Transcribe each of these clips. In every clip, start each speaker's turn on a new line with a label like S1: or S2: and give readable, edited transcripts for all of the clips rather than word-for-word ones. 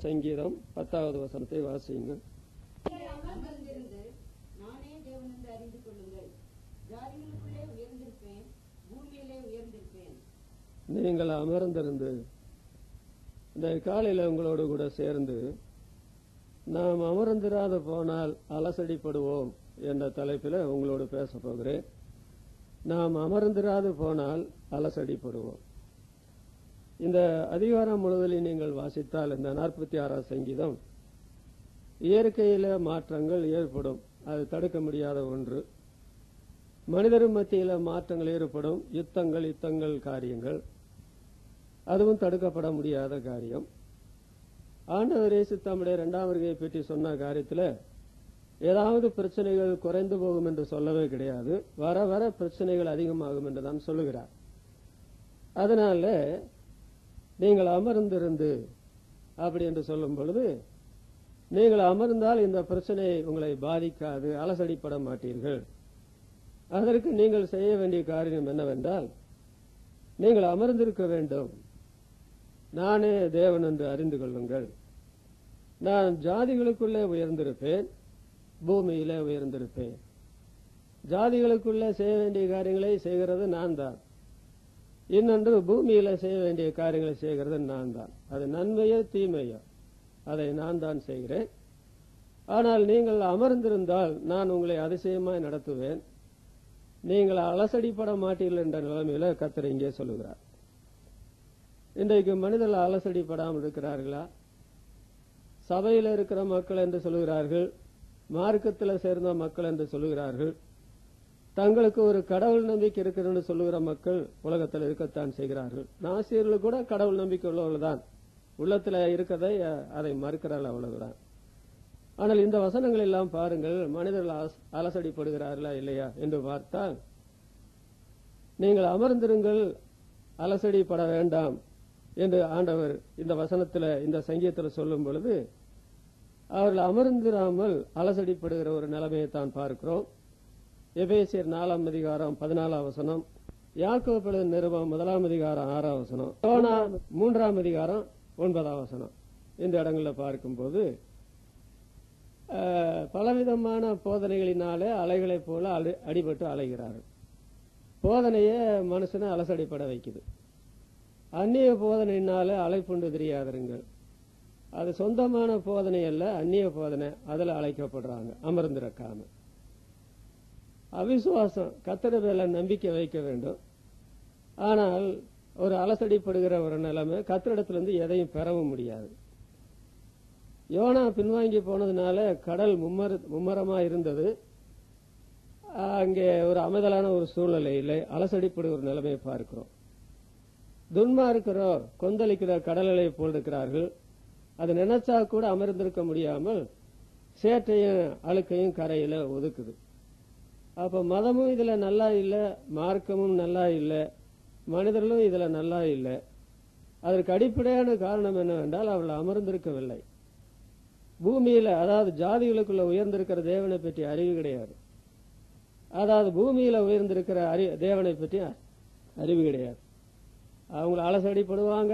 S1: சங்கீதம் 10வது வசனத்தை வாசியுங்கள்.
S2: நானே தேவன் என்று அறிந்து கொள்ளுங்கள். ஜாதிகளுக்குள்ளே உயர்ந்திருப்பேன், பூமியிலே உயர்ந்திருப்பேன்.
S1: நீங்கள் அமர்ந்திருந்து இந்த காலையில் உங்களோடு கூட சேர்ந்து நாம் அமர்ந்திராத போனால் அலசடிப்படுவோம் என்ற தலைப்பில் உங்களோடு பேச போகிறேன். நாம் அமர்ந்திராது போனால் அலசடிப்படுவோம். இந்த அதிகாரம் முழுவதில் நீங்கள் வாசித்தால் இந்த 46வது சங்கீதம் இயற்கையில மாற்றங்கள் ஏற்படும், அது தடுக்க முடியாத ஒன்று. மனிதரும் மத்தியில மாற்றங்கள் ஏற்படும், யுத்தங்கள் காரியங்கள், அதுவும் தடுக்கப்பட முடியாத காரியம். ஆண்டவர் இயேசு தம்முடைய 2ஆம் வருகையை பற்றி சொன்ன காரியத்தில் ஏதாவது பிரச்சனைகள் குறைந்து போகும் என்று சொல்லவே கிடையாது. வர வர பிரச்சனைகள் அதிகமாகும் என்று தான் சொல்லுகிறார். அதனால நீங்கள் அமர்ந்திருந்து அப்படி என்று சொல்லும் பொழுது, நீங்கள் அமர்ந்தால் இந்த பிரச்சனை உங்களை பாதிக்காது, அலசடிப்பட மாட்டீர்கள். அதற்கு நீங்கள் செய்ய வேண்டிய காரியம் என்னவென்றால், நீங்கள் அமர்ந்திருக்க வேண்டும். நானே தேவன் என்று அறிந்து கொள்ளுங்கள். நான் ஜாதிகளுக்குள்ளே உயர்ந்திருப்பேன், பூமியிலே உயர்ந்திருப்பேன். ஜாதிகளுக்குள்ளே செய்ய வேண்டிய காரியங்களை செய்கிறது நான் தான். இன்னொன்று, பூமியில செய்ய வேண்டிய காரியங்களை செய்கிறது நான் தான். அது நன்மையோ தீமையோ அதை நான் தான் செய்கிறேன். ஆனால் நீங்கள் அமர்ந்திருந்தால் நான் உங்களை அதிசயமாய் நடத்துவேன், நீங்கள் அலசடிப்பட மாட்டீர்கள் என்ற நிலைமையில கர்த்தர் இங்கே சொல்லுகிறார். இன்றைக்கு மனிதர்கள் அலசடிப்படாமல் இருக்கிறார்களா? சபையில் இருக்கிற மக்கள் என்று சொல்லுகிறார்கள், மார்க்கத்தில் சேர்ந்த மக்கள் என்று சொல்லுகிறார்கள், தங்களுக்கு ஒரு கடவுள் நம்பிக்கை இருக்கிறது சொல்லுகிற மக்கள் உலகத்தில் இருக்கத்தான் செய்கிறார்கள். நாசிரியர்கள் கூட கடவுள் நம்பிக்கை உள்ளவர்கள் தான், உள்ளத்தில் இருக்கிறதை அதை மறுக்கிறார்கள், அவ்வளவுதான். ஆனால் இந்த வசனங்கள் எல்லாம் பாருங்கள், மனிதர்கள் அலசடிப்படுகிறார்களா இல்லையா என்று பார்த்தால், நீங்கள் அமர்ந்திருங்கள், அலசடிப்பட வேண்டாம் என்று ஆண்டவர் இந்த வசனத்தில் இந்த சங்கீதத்தில் சொல்லும் பொழுது, அவர்கள் அமர்ந்திராமல் அலசடிப்படுகிற ஒரு நிலைமையை தான் பார்க்கிறோம். எபேசியர் 4ஆம் அதிகாரம் 14ஆம் வசனம், யாக்கோபு எழுதின நிருபம் 1ஆம் அதிகாரம் 6ஆம் வசனம், யோனா 3ஆம் அதிகாரம் 9ஆம் வசனம், இந்த இடங்களில் பார்க்கும்போது பலவிதமான போதனைகளினாலே அலைகளைப் போல அடிபட்டு அலைகிறார்கள். போதனையே மனுஷனை அலசடிப்பட வைக்குது. அந்நிய போதனையினாலே அலைப்புண்டு தெரியாதருங்கள். அது சொந்தமான போதனை அல்ல, அந்நிய போதனை, அதில் அழைக்கப்படுறாங்க அமர்ந்திருக்காம. அவிசுவாசம், கர்த்தர் மேல நம்பிக்கை வைக்க வேண்டும். ஆனால் ஒரு அலசடிப்படுகிற ஒரு நிலைமை, கர்த்தரிடத்திலிருந்து எதையும் பெறவும் முடியாது. யோனா பின்வாங்கி போனதுனால கடல் மும்மரமா இருந்தது. அங்கே ஒரு அமைதலான ஒரு சூழ்நிலையில் அலசடிப்படுகிற ஒரு நிலைமையை பார்க்கிறோம். துன்மார்க்கிறோ கொந்தளிக்கிற கடல்களை போல் இருக்கிறார்கள். அது நினைச்சா கூட அமர்ந்திருக்க முடியாமல் சேற்றையும் அழுக்கையும் கரையில ஒதுக்குது. அப்ப மதமும் இதுல நல்லா இல்லை, மார்க்கமும் நல்லா இல்லை, மனிதர்களும் இதுல நல்லா இல்லை. அதற்கு அடிப்படையான காரணம் என்னவென்றால், அவர்கள் அமர்ந்திருக்கவில்லை. பூமியில, அதாவது ஜாதிகளுக்குள்ள உயர்ந்திருக்கிற தேவனை பற்றி அறிவு கிடையாது. அதாவது பூமியில உயர்ந்திருக்கிற தேவனை பற்றி அறிவு கிடையாது. அவங்க அலசடிப்படுவாங்க,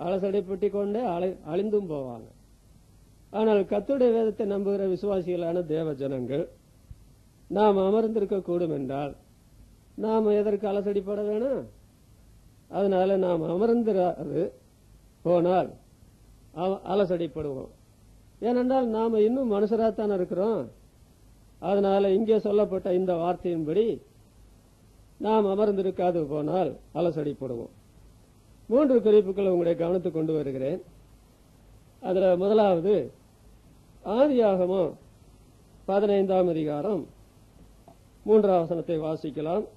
S1: அலசடிப்பட்டு கொண்டே அழிந்தும் போவாங்க. ஆனால் கர்த்தருடைய வேதத்தை நம்புகிற விசுவாசிகளான தேவ ஜனங்கள் நாம் அமர்ந்திருக்க கூடும் என்றால் நாம் எதற்கு அலசடிப்பட வேணும்? அதனால நாம் அமர்ந்திராது போனால் அலசடிப்படுவோம். ஏனென்றால் நாம் இன்னும் மனுஷராத்தான் இருக்கிறோம். அதனால இங்கே சொல்லப்பட்ட இந்த வார்த்தையின்படி நாம் அமர்ந்திருக்காது போனால் அலசடிப்படுவோம். 3 குறிப்புகளை உங்களுடைய கவனத்துக்கு கொண்டு வருகிறேன். அதுல முதலாவது, ஆதியாகமம் 15ஆம் அதிகாரம் 3ஆம் வசனத்தை வாசிக்கலாம்.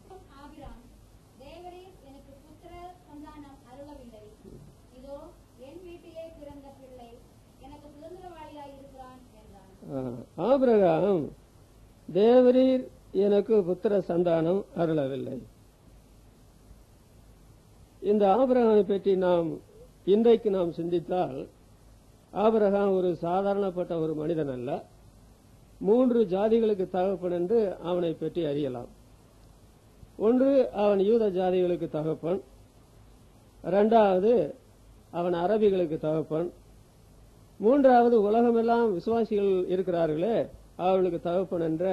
S1: ஆபிரகாம், தேவரீர் எனக்கு புத்திர சந்தானம் அருளவில்லை. இந்த ஆபிரகாமை பற்றி இன்றைக்கு நாம் சிந்தித்தால், ஆபிரகாம் ஒரு சாதாரணப்பட்ட ஒரு மனிதன் அல்ல. 3 ஜாதிகளுக்கு தகப்பன் என்று அவனை பற்றி அறியலாம். ஒன்று, அவன் யூத ஜாதிகளுக்கு தகப்பன். 2வது, அவன் அரபிகளுக்கு தகப்பன். மூன்றாவது, உலகமெல்லாம் விசுவாசிகள் இருக்கிறார்களே அவர்களுக்கு தகப்பன் என்ற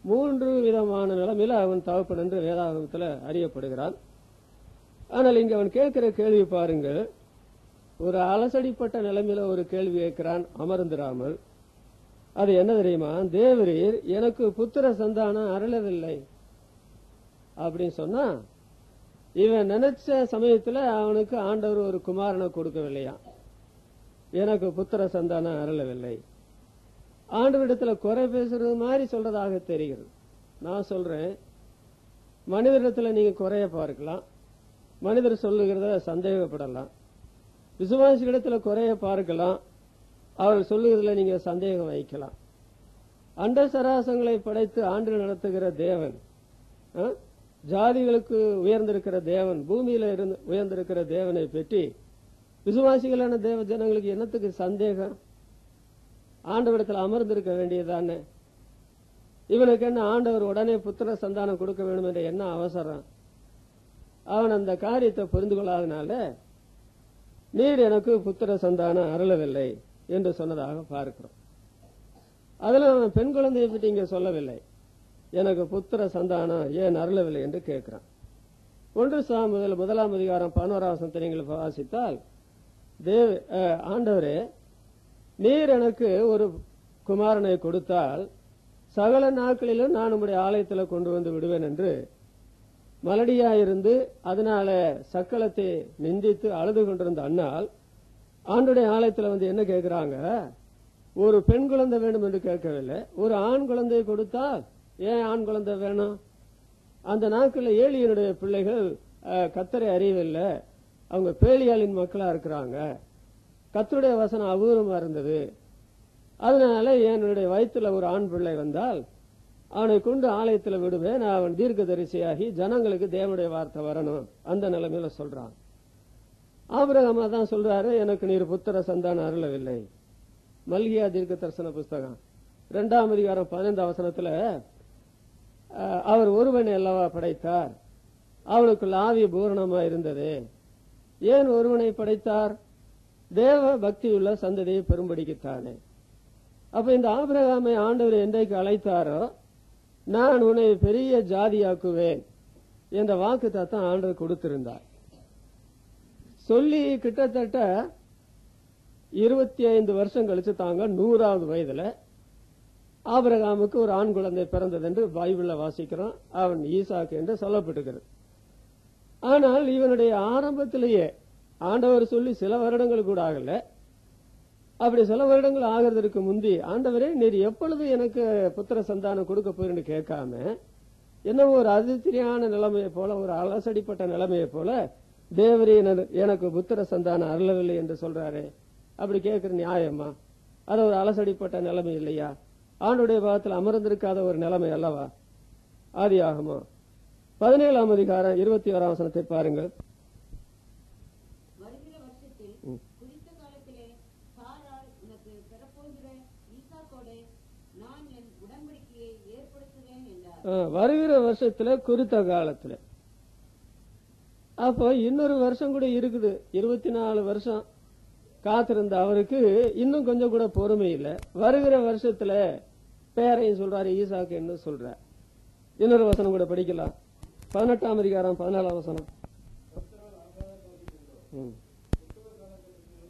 S1: 3 விதமான நிலைமையில அவன் தகப்பன் என்று வேதாகமத்தில் அறியப்படுகிறான். ஆனால் இங்க அவன் கேட்கிற கேள்வி பாருங்கள், ஒரு அலசடிப்பட்ட நிலைமையில ஒரு கேள்வி கேட்கிறான் அமர்ந்திராமல். அது என்ன தெரியுமா? தேவரீர் எனக்கு புத்திர சந்தானம் அருளவில்லை அப்படின்னு சொன்னா, இவன் நினைச்ச சமயத்துல அவனுக்கு ஆண்டவர் ஒரு குமாரனை கொடுக்கவில்லையா. எனக்கு புத்திர சந்தானம் அருளவில்லை. ஆண்டவரிடத்துல குறை பேசுறது மாதிரி சொல்றதாக தெரிகிறது. நான் சொல்றேன், மனிதரிடத்துல நீங்க குறைய பார்க்கலாம், மனிதர் சொல்லுகிறத சந்தேகப்படலாம். விசுவாசிகளிடத்துல குறைய பார்க்கலாம், அவர்கள் சொல்லுகிறதுல நீங்க சந்தேகம் வைக்கலாம். அண்ட சராசங்களை படைத்து ஆண்டு நடத்துகிற தேவன், ஜாதிகளுக்கு உயர்ந்திருக்கிற தேவன், பூமியில இருந்து உயர்ந்திருக்கிற தேவனை பற்றி விசுவாசிகளான தேவ ஜனங்களுக்கு என்னத்துக்கு சந்தேகம்? ஆண்டவரிடத்தில் அமர்ந்திருக்க வேண்டியதானே. இவனுக்கு என்ன ஆண்டவர் உடனே புத்திர சந்தானம் கொடுக்க வேண்டும் என்ற என்ன அவசரம்? அவன் அந்த காரியத்தை புரிந்து கொள்ளாதனால நீர் எனக்கு புத்திர சந்தானம் அருளவில்லை என்று சொன்னதாக பார்க்கிறோம். அதுல அவன் பெண் குழந்தையை பற்றி இங்க சொல்லவில்லை. எனக்கு புத்திர சந்தானம் ஏன் அருளவில்லை என்று கேட்கிறான். 1 சாமுவேல் 1ஆம் அதிகாரம் 11ஆம் வசனத்தை நீங்கள் வாசித்தால், ஆண்டவரே நீர் எனக்கு ஒரு குமாரனை கொடுத்தால் சகல நாட்களிலும் நான் உம்முடைய ஆலயத்தில் கொண்டு வந்து விடுவேன் என்று மலடியாயிருந்து அதனால சக்களத்தை நிந்தித்து அழுது கொண்டிருந்த அண்ணால் ஆண்டுடைய ஆலயத்தில் வந்து என்ன கேட்கிறாங்க? ஒரு பெண் குழந்தை வேண்டும் என்று கேட்கவில்லை, ஒரு ஆண் குழந்தையை கொடுத்தால் ஏன் ஆண் குழந்தை வேணும்? அந்த நாட்களில் ஏலியனுடைய பிள்ளைகள் கர்த்தரை அறியவில்லை, அவங்க பேலியாளின் மக்களா இருக்கிறாங்க, கர்த்தருடைய வசனம் அபூர்வமா இருந்தது. அதனால என்னுடைய வயிற்றுல ஒரு ஆண் பிள்ளை வந்தால் அவனை கொண்டு ஆலயத்தில் விடுவேன், அவன் தீர்க்கதரிசியாகி ஜனங்களுக்கு தேவனுடைய வார்த்தை வரணும், அந்த நிலைமையில சொல்றான். ஆபிரகாம் தான் சொல்றாரு, எனக்கு நீர் புத்திர சந்தானம் அருளவில்லை. மல்கியா தீர்க்க தரிசன புஸ்தகம் 2ஆம் அதிகாரம் 15ஆம் வசனத்துல அவர் ஒருவனை அல்லவா படைத்தார், அவனுக்குள்ள ஆவி பூரணமா இருந்தது. ஏன் ஒருவனை படைத்தார்? தேவ பக்தியுள்ள சந்ததியை பெரும்படிக்குத்தானே. அப்ப இந்த ஆபிரகாமை ஆண்டவர் என்றைக்கு அழைத்தாரோ, நான் உன்னை பெரிய ஜாதியாக்குவேன் என்ற வாக்கு தத்தம் ஆண்டவர் கொடுத்திருந்தார். சொல்லி கிட்டத்தட்ட 25 வருஷம் கழிச்சு தாங்க 100வது வயதுல ஆபிரகாமுக்கு ஒரு ஆண் குழந்தை பிறந்தது என்று பைபிள்ல வாசிக்கிறோம். அவன் ஈசாக்கு என்று சொல்லப்பட்டிருக்கிறது. ஆனால் இவனுடைய ஆரம்பத்திலேயே ஆண்டவர் சொல்லி சில வருடங்கள் கூட ஆகல. அப்படி சில வருடங்கள் ஆகிறதுக்கு முந்தி ஆண்டவரே நீர் எப்பொழுது எனக்கு புத்திர சந்தானம் கொடுக்க போயிருந்து கேட்காம, என்ன ஒரு அதிர்ச்சியான நிலைமையை போல, ஒரு அலசடிப்பட்ட நிலைமையை போல, தேவரே எனக்கு புத்திர சந்தானம் அருளவில்லை என்று சொல்றாரு. அப்படி கேட்கிற நியாயமா? அது ஒரு அலசடிப்பட்ட நிலைமை இல்லையா? ஆண்டுடைய பாகத்தில் அமர்ந்திருக்காத ஒரு நிலைமை அல்லவா? ஆதியாகமோ 17ஆம் அதிகாரம் 21ஆம் வசனத்தை பாருங்கள்.
S2: வருகிற வருஷத்தில் குறித்த காலத்திலே சாராள் உனக்கு பெறப்போகிற ஈசாக்கோடே நான் என் உடன்படிக்கையை ஏற்படுத்துவேன் என்றார்.
S1: வருகிற வருஷத்துல குறித்த காலத்துல, அப்போ இன்னொரு வருஷம் கூட இருக்குது. 24 வருஷம் காத்திருந்த அவருக்கு இன்னும் கொஞ்சம் கூட பொறுமை இல்லை. வருகிற வருஷத்துல பேரையும் சொல்றாரு, ஈசாக்கு என்று சொல்றார். இன்னொரு வசனம் கூட படிக்கலாம். 18ஆம் அதிகாரம் 14ஆம் வசனம்.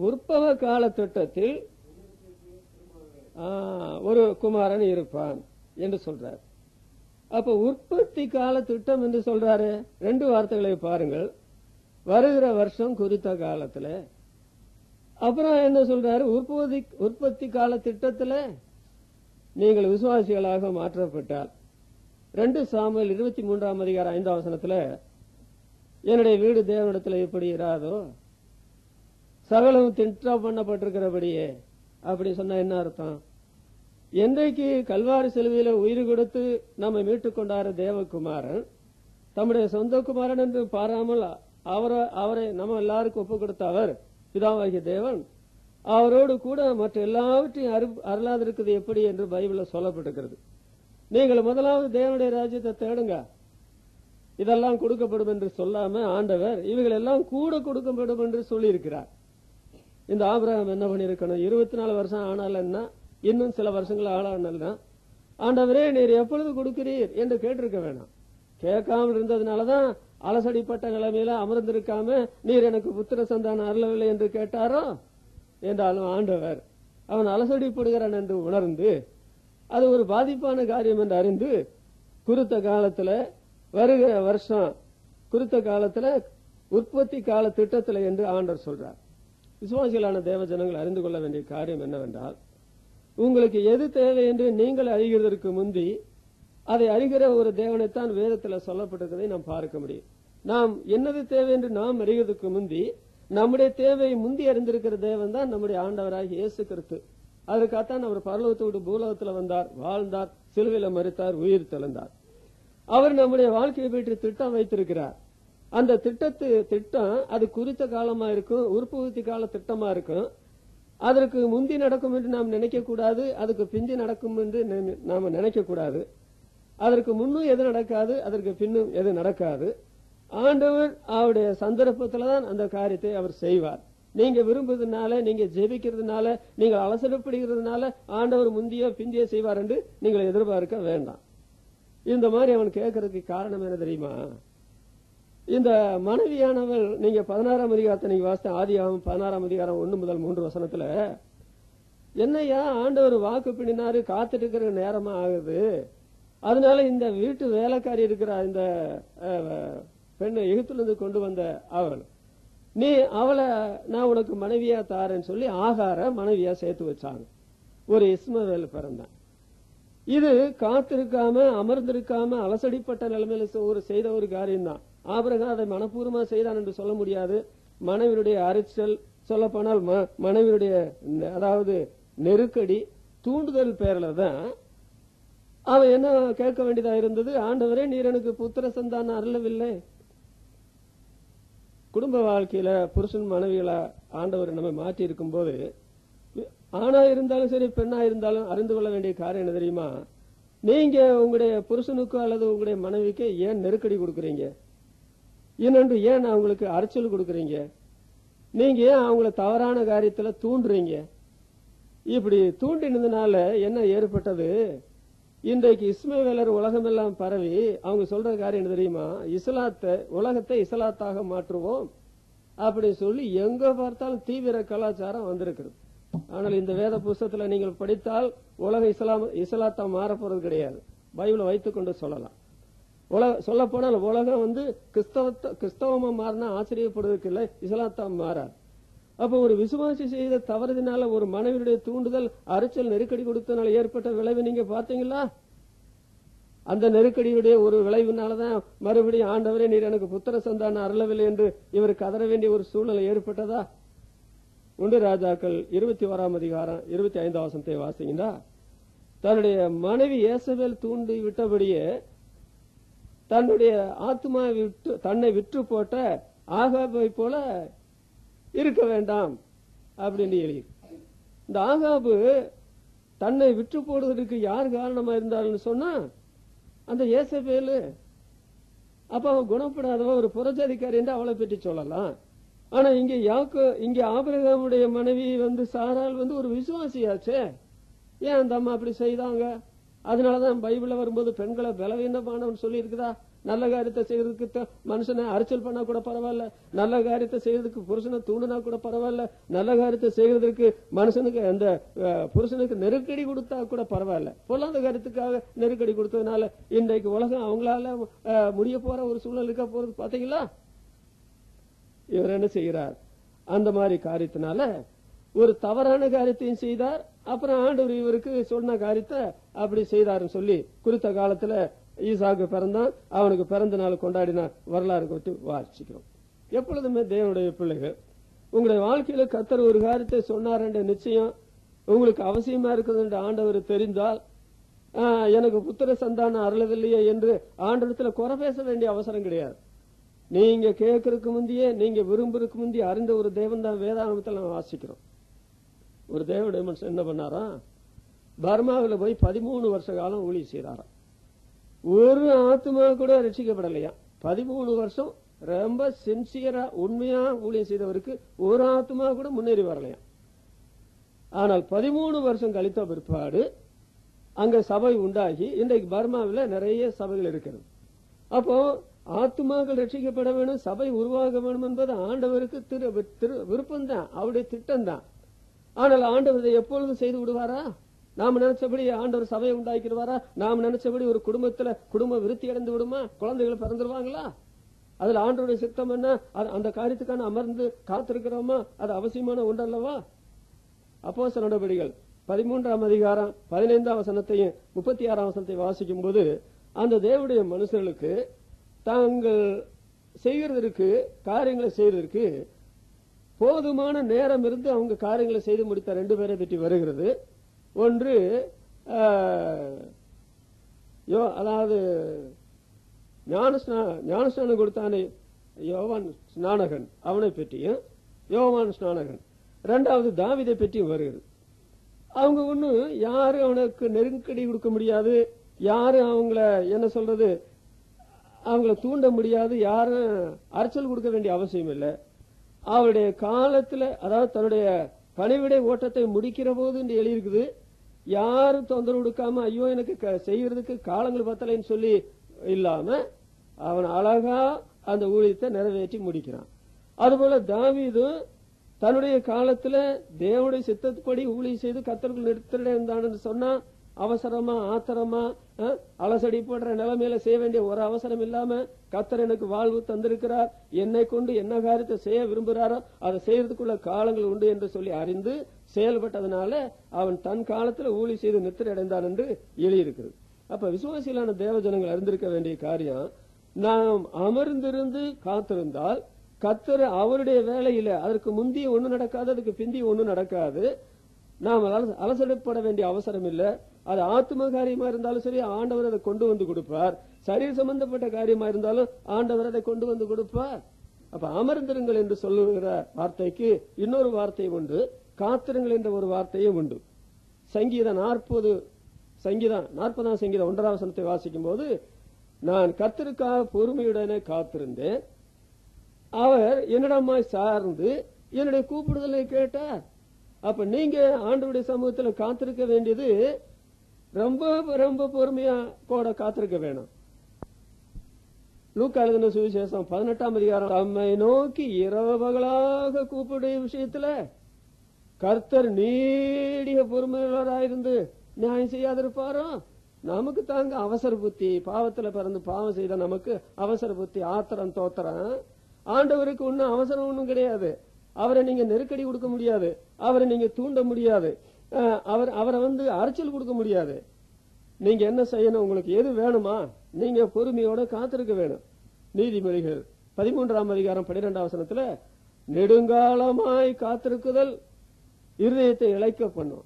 S1: உற்பவ கால திட்டத்தில் ஒரு குமாரன் இருப்பான் என்று சொல்றார். அப்ப உற்பத்தி கால திட்டம் என்று சொல்றாரு. 2 வார்த்தைகளை பாருங்கள். வருகிற வருஷம் குறித்த காலத்துல, அப்புறம் என்ன சொல்றாரு? உற்பத்தி கால திட்டத்துல நீங்கள் விசுவாசிகளாக மாற்றப்பட்டால். 2 சாமுவேல் 23ஆம் அதிகாரம் 5ஆம் வசனத்துல என்னுடைய வீடு தேவனிடத்துல எப்படி இராதோ சகலம் திட்டம் பண்ணப்பட்டிருக்கிறபடியே அப்படி சொன்னா என்ன அர்த்தம்? என்றைக்கு கல்வாரி சிலுவையில உயிர் கொடுத்து நம்மை மீட்டுக் கொண்டார தேவகுமாரன் தம்முடைய சொந்த குமாரன் என்று பாராமல் அவரை நம்ம எல்லாருக்கும் ஒப்புக் கொடுத்த அவர் பிதாவாகிய தேவன் அவரோடு கூட மற்ற எல்லாவற்றையும் அருளாதிருக்குது எப்படி என்று பைபிள்ல சொல்லப்பட்டிருக்கிறது. நீங்கள் முதலாவது தேவனுடைய ராஜ்யத்தை தேடுங்க, இதெல்லாம் கொடுக்கப்படும் என்று சொல்லாம ஆண்டவர் இவைகள் எல்லாம் கூட கொடுக்கப்படும் என்று சொல்லி இருக்கிறார். இந்த ஆபிரகாம் என்ன பண்ணிருக்கணும்? 24 வருஷம் ஆனாலன்னா, இன்னும் சில வருஷங்கள் ஆளானா, ஆண்டவரே நீர் எப்பொழுது கொடுக்கிறீர் என்று கேட்டிருக்க வேணாம். கேட்காமல் இருந்ததுனாலதான் அலசடிப்பட்ட நிலைமையில அமர்ந்திருக்காம நீர் எனக்கு புத்திர சந்தானம் அருளவில்லை என்று கேட்டாரோ. என்றாலும் ஆண்டவர் அவன் அலசடிப்படுகிறான் என்று உணர்ந்து, அது ஒரு பாதிப்பான காரியம் என்று அறிந்து, குறித்த காலத்துல வருகிற வருஷம், குறித்த காலத்துல உற்பத்தி கால திட்டத்தில் என்று ஆண்டவர் சொல்றார். விசுவாசிகளான தேவ ஜனங்கள் அறிந்து கொள்ள வேண்டிய காரியம் என்னவென்றால், உங்களுக்கு எது தேவை என்று நீங்கள் அறிகிறதற்கு முந்தி அதை அறிகிற ஒரு தேவனைத்தான் வேதத்தில் சொல்லப்பட்டிருக்கிறதை நாம் பார்க்க முடியும். நாம் என்னது தேவை என்று நாம் அறிகிறதுக்கு முந்தி நம்முடைய தேவையை முந்தி அறிந்திருக்கிற தேவன் தான் நம்முடைய ஆண்டவராகிய இயேசு கிறிஸ்து. அதற்காகத்தான் அவர் பரலோகத்தை விட்டு பூலோகத்தில் வந்தார், வாழ்ந்தார், சிலுவையில மரித்தார், உயிர் தெழுந்தார். அவர் நம்முடைய வாழ்க்கையை பற்றி திட்டம் வைத்திருக்கிறார். அந்த திட்டம் அது குறித்த காலமா இருக்கும், உற்பத்தி கால திட்டமா இருக்கும். அதற்கு முந்தி நடக்கும் என்று நாம் நினைக்க கூடாது, அதுக்கு பிந்தி நடக்கும் என்று நாம நினைக்க கூடாது. அதற்கு முன்னும் எது நடக்காது, அதற்கு பின்னும் எது நடக்காது. ஆண்டவர் அவருடைய சந்தர்ப்பத்தில்தான் அந்த காரியத்தை அவர் செய்வார். நீங்க விரும்புறதுனால, நீங்க ஜெபிக்கிறதுனால, நீங்க அவசரப்படுகிறதுனால ஆண்டவர் முந்தியோ பிந்தியோ செய்வார் என்று நீங்கள் எதிர்பார்க்க வேண்டாம். இந்த மாதிரி அவன் கேட்கறதுக்கு காரணம் என்ன தெரியுமா? இந்த மனைவியானவள், நீங்க 16ஆம் அதிகாரத்தை நீங்க வாசித்த ஆதியாகமம் 16ஆம் அதிகாரம் 1 முதல் 3 வசனத்துல, என்னையா ஆண்டவர் வாக்கு பின்னாரு காத்துட்டு இருக்கிற நேரமா ஆகுது, அதனால இந்த வீட்டு வேலைக்காரி இருக்கிற இந்த பெண்ணை எகிப்திலிருந்து கொண்டு வந்த அவள், நீ அவளை நான் உனக்கு மனைவியா தாரேன்னு சொல்லி ஆகார மனைவியா சேர்த்து வச்சாங்க. ஒரு இஸ்மவேல் பிறந்தான். இது காத்திருக்காம, அமர்ந்திருக்காம, அலசடிப்பட்ட நிலைமையில செய்த ஒரு காரியம் தான். ஆபிரகாம் அதை மனப்பூர்வமா செய்தான் என்று சொல்ல முடியாது. மனைவியுடைய அரைச்சல், சொல்ல போனால் மனைவியுடைய அதாவது நெருக்கடி, தூண்டுதல் பேர்ல தான் அவன் என்ன கேட்க வேண்டியதா இருந்தது? ஆண்டவரே நீர் எனக்கு புத்திர சந்தானம் அருளவில்லை. குடும்ப வாழ்க்கையில புருஷன் மனைவிகளை ஆண்டவர் நம்ம மாற்றி இருக்கும் போது, ஆணா இருந்தாலும் சரி பெண்ணா இருந்தாலும் அறிந்து கொள்ள வேண்டிய காரியம் என்ன தெரியுமா? நீங்க உங்களுடைய புருஷனுக்கோ அல்லது உங்களுடைய மனைவிக்கு ஏன் நெருக்கடி கொடுக்கறீங்க? இன்னொன்று, ஏன் அவங்களுக்கு அரைச்சல் கொடுக்கறீங்க? நீங்க ஏன் அவங்கள தவறான காரியத்துல தூண்டுறீங்க? இப்படி தூண்டினதுனால என்ன ஏற்பட்டது? இன்றைக்கு இஸ்மவேலர் உலகமெல்லாம் பரவி அவங்க சொல்ற காரியம் என்ன தெரியுமா? உலகத்தை இஸ்லாத்தாக மாற்றுவோம் அப்படி சொல்லி எங்க பார்த்தாலும் தீவிர கலாச்சாரம் வந்திருக்கிறது. ஆனால் இந்த வேத புஸ்தகத்துல நீங்கள் படித்தால் உலக இஸ்லாத்தா மாற போறது கிடையாது. பைபிளை வைத்துக் கொண்டு சொல்லலாம். சொல்ல போனால் உலகம் கிறிஸ்தவமா மாறினா ஆச்சரியப்படுவதற்கு இல்லை, இஸ்லாத்தா மாறாது. அப்ப ஒரு விசுவாசி செய்த தவறுதினால ஒரு மனைவியுடைய தூண்டுதல், அரைச்சல், நெருக்கடி கொடுத்தனால ஏற்பட்ட விளைவு நீங்க பார்த்தீங்களா? அந்த நெருக்கடியுடைய ஒரு விளைவுனாலதான் மறுபடியும் ஆண்டவரே நீர் எனக்கு புத்திர சந்தானம் அருளவில்லை என்று இவர் கதற வேண்டிய ஒரு சூழ்நிலை ஏற்பட்டதா? 1 ராஜாக்கள் 21ஆம் அதிகாரம் 25ஆம் வசனத்தை வாசிங்கன்னா, தன்னுடைய மனைவி ஏசபேல் தூண்டி விட்டபடியே தன்னுடைய ஆத்மா தன்னை விற்று போட்ட ஆகாபை போல இருக்க வேண்டாம் அப்படின்னு எழுதி. இந்த ஆகாபு தன்னை விற்று போடுவதற்கு யார் காரணமா இருந்தாலும் சொன்னா அந்த ஏசபேலு. அப்ப அவன் குணப்படாதவன், ஒரு புறஜாதிக்காரி என்று அவளை பற்றி சொல்லலாம். ஆனா இங்க ஆபிரகாமுடைய மனைவி சாராள் ஒரு விசுவாசியாச்சே. ஏன் அந்த அம்மா அப்படி செய்தாங்க? அதனாலதான் பைபிள்ல வரும்போது பெண்களை பலவீனமானவன் சொல்லி இருக்குதா? நல்ல காரியத்தை செய்யறதுக்கு மனுஷனை அரைச்சல் பண்ணா கூட பரவாயில்ல, நல்ல காரியத்தை செய்யறதுக்கு புருஷனை தூண்டினா கூட பரவாயில்ல, நல்ல காரியத்தை செய்யறதுக்கு மனுஷனுக்கு அந்த புருஷனுக்கு நெருக்கடி கொடுத்தா கூட பரவாயில்ல. பொல்லாத காரியத்துக்காக நெருக்கடி கொடுத்ததுனால இன்றைக்கு உலகம் அவங்களால முடிய போற ஒரு சூழலுக்கா போறது பாத்தீங்களா? இவர் என்ன செய்கிறார்? அந்த மாதிரி காரியத்தினால ஒரு தவறான காரியத்தையும் செய்தார். அப்புறம் ஆண்டவர் இவருக்கு சொன்ன காரியத்தை அப்படி செய்தாருன்னு சொல்லி குறித்த காலத்துல ஈசாக்கு பிறந்தான், அவனுக்கு பிறந்த நாள் கொண்டாடின வரலாறு குறித்து வாசிக்கிறோம். எப்பொழுதுமே தேவனுடைய பிள்ளைகள், உங்களுடைய வாழ்க்கையில கர்த்தர் ஒரு காரியத்தை சொன்னார் என்ற நிச்சயம் உங்களுக்கு அவசியமா இருக்குது என்று ஆண்டவர் தெரிந்தால், எனக்கு புத்திர சந்தானம் அருளவில்லையே என்று ஆண்டவரத்துல குறை பேச வேண்டிய அவசரம் கிடையாது. நீங்க கேட்கறதுக்கு முந்தையே, நீங்க விரும்புறதுக்கு முந்தைய அறிந்த ஒரு தேவன் தான் வேதாகமத்தில் நம்ம வாசிக்கிறோம். ஒரு தேவனுடைய மனுஷன் என்ன பண்ணாராம்? பர்மாவில் போய் 13 வருஷ காலம் ஊழியம் செய்தாராம். ஒரு ஆத்மா கூட ரட்சிக்கப்படலையா. 13 வருஷம் ரொம்ப சின்சியரா உண்மையா ஊழியம் செய்தவருக்கு ஒரு ஆத்மா கூட முன்னேறி வரலையாம். ஆனால் 13 வருஷம் கழித்த பிற்பாடு அங்க சபை உண்டாகி இன்றைக்கு பர்மாவில் நிறைய சபைகள் இருக்கிறது. அப்போ ஆத்மாக்கள் ரட்சிக்கப்பட வேணும், சபை உருவாக வேணும் என்பது ஆண்டவருக்கு விருப்பம்தான், அவருடைய திட்டம் தான். ஆனால் ஆண்டவர் இதை எப்பொழுதும் செய்து விடுவாரா? நாம நினைச்சபடி ஆண்டவர் சபையை உண்டாக்கிடுவாரா? நாம் நினைச்சபடி ஒரு குடும்ப விருத்தி அடைந்து விடுமா? குழந்தைகள் பிறந்துருவாங்களா? அதுல ஆண்டவருடைய சித்தம் என்ன? அந்த காரியத்துக்கான அமர்ந்து காத்திருக்கிறோமா? அது அவசியமான ஒன்றல்லவா? அப்போஸ்தலர் நடபடிகள் 13ஆம் அதிகாரம் 15ஆம் வசனத்தையும் 36ஆம் வசனத்தையும் வாசிக்கும் போது அந்த தேவனுடைய மனுஷர்களுக்கு தாங்கள் காரியங்களை செய்வதற்கு போதுமான நேரம் இருந்து அவங்க காரியங்களை செய்து முடித்த 2 பேரை பற்றி வருகிறது. ஒன்று அதாவது ஞானஸ்நானம் கொடுத்தானே யோவான் ஸ்நானகன், அவனை பற்றியும் யோவான் ஸ்நானகன். 2வது தாவீதை பற்றியும் வருகிறது. அவங்க ஒண்ணு யாரும் அவனுக்கு நெருக்கடி கொடுக்க முடியாது, யாரும் அவங்கள என்ன சொல்றது அவங்கள தூண்ட முடியாது, யாரும் அரைச்சல் கொடுக்க வேண்டிய அவசியம் இல்லை. அவருடைய காலத்துல அதாவது தன்னுடைய பணிவிடை ஓட்டத்தை முடிக்கிற போது என்று எழுதியிருக்குது. யாரும் தொந்தரவு கொடுக்காம ஐயோ எனக்கு செய்யறதுக்கு காலங்கள் பத்தலைன்னு சொல்லி இல்லாம அவன் அழகா அந்த ஊழியத்தை நிறைவேற்றி முடிக்கிறான். அதுபோல தாவீதும் தன்னுடைய காலத்துல தேவனுடைய சித்தப்படி ஊழியம் செய்து கர்த்தருக்கு நிறுத்திருந்தான்னு சொன்னா அவசரமா ஆத்திரமா அலசடி போடுற நிலைமையில செய்ய வேண்டிய ஒரு அவசரம் இல்லாம கர்த்தர் எனக்கு வாழ்வு தந்திருக்கிறார், என்னை கொண்டு என்ன காரியத்தை செய்ய விரும்புகிறாரோ அதை செய்யறதுக்குள்ள காலங்கள் உண்டு என்று சொல்லி அறிந்து செயல்பட்டதுனால அவன் தன் காலத்துல ஊழி செய்து நித்திரை அடைந்தான் என்று எழுதியிருக்கிறது. அப்ப விசுவாசிகளான தேவ ஜனங்கள் அறிந்திருக்க வேண்டிய காரியம், நாம் அமர்ந்திருந்து காத்திருந்தால் கர்த்தர் அவருடைய வேலையில அதற்கு முந்திய ஒண்ணு நடக்காது, அதுக்கு பிந்திய ஒண்ணு நடக்காது. நாம் அலசடிப்பட வேண்டிய அவசரம் இல்லை. அது ஆத்ம காரியமா இருந்தாலும் சரி ஆண்டவர் அதை கொண்டு வந்து கொடுப்பார், சரீர சம்பந்தப்பட்ட காரியமா இருந்தாலும் ஆண்டவர் அதை கொண்டு வந்து கொடுப்பார். அப்ப அமர்ந்திருங்கள் என்று சொல்லுகிற வார்த்தைக்கு இன்னொரு வார்த்தை உண்டு, காத்திருங்கள் என்ற ஒரு வார்த்தையும் உண்டு. சங்கீதம் 40ஆம் சங்கீதம் 1ஆம் வசனத்தை வாசிக்கும் போது, நான் கர்த்தருக்காக பொறுமையுடனே காத்திருந்தேன், அவர் என்னிடமாய் சார்ந்து என்னுடைய கூப்பிடுதலை கேட்டார். அப்ப நீங்க ஆண்டவருடைய சமூகத்துல காத்திருக்க வேண்டியது ரொம்ப ரொம்ப பொறுமையா கூட காத்திருக்க வேணும். லூக்கா எழுதின சுவிசேஷம் 18ஆம் அதிகாரம், தம்மை நோக்கி இரவு பகலாக கூப்பிடுடைய விஷயத்துல கர்த்தர் நீடிய பொறுமையுள்ளவராயிருந்து நியாயம் செய்யாதிருப்பாரோ? நமக்கு தாங்க அவசர புத்தி, பாவத்துல பிறந்து பாவம் செய்த நமக்கு அவசர புத்தி, ஆத்திரம் தோத்திரம். ஆண்டவருக்கு ஒன்னும் அவசரம் ஒன்னும் கிடையாது. அவரை நீங்க நெருக்கடி கொடுக்க முடியாது, அவரை நீங்க தூண்ட முடியாது, அவரை அரைச்சல் கொடுக்க முடியாது. நீங்க என்ன செய்யணும், உங்களுக்கு எது வேணுமா நீங்க பொறுமையோட காத்திருக்க வேணும். நீதிமொழிகள் 13ஆம் அதிகாரம் 12ஆம் வசனத்துல, நெடுங்காலமாய் காத்திருக்குதல் இருதயத்தை இளைக்க பண்ணும்,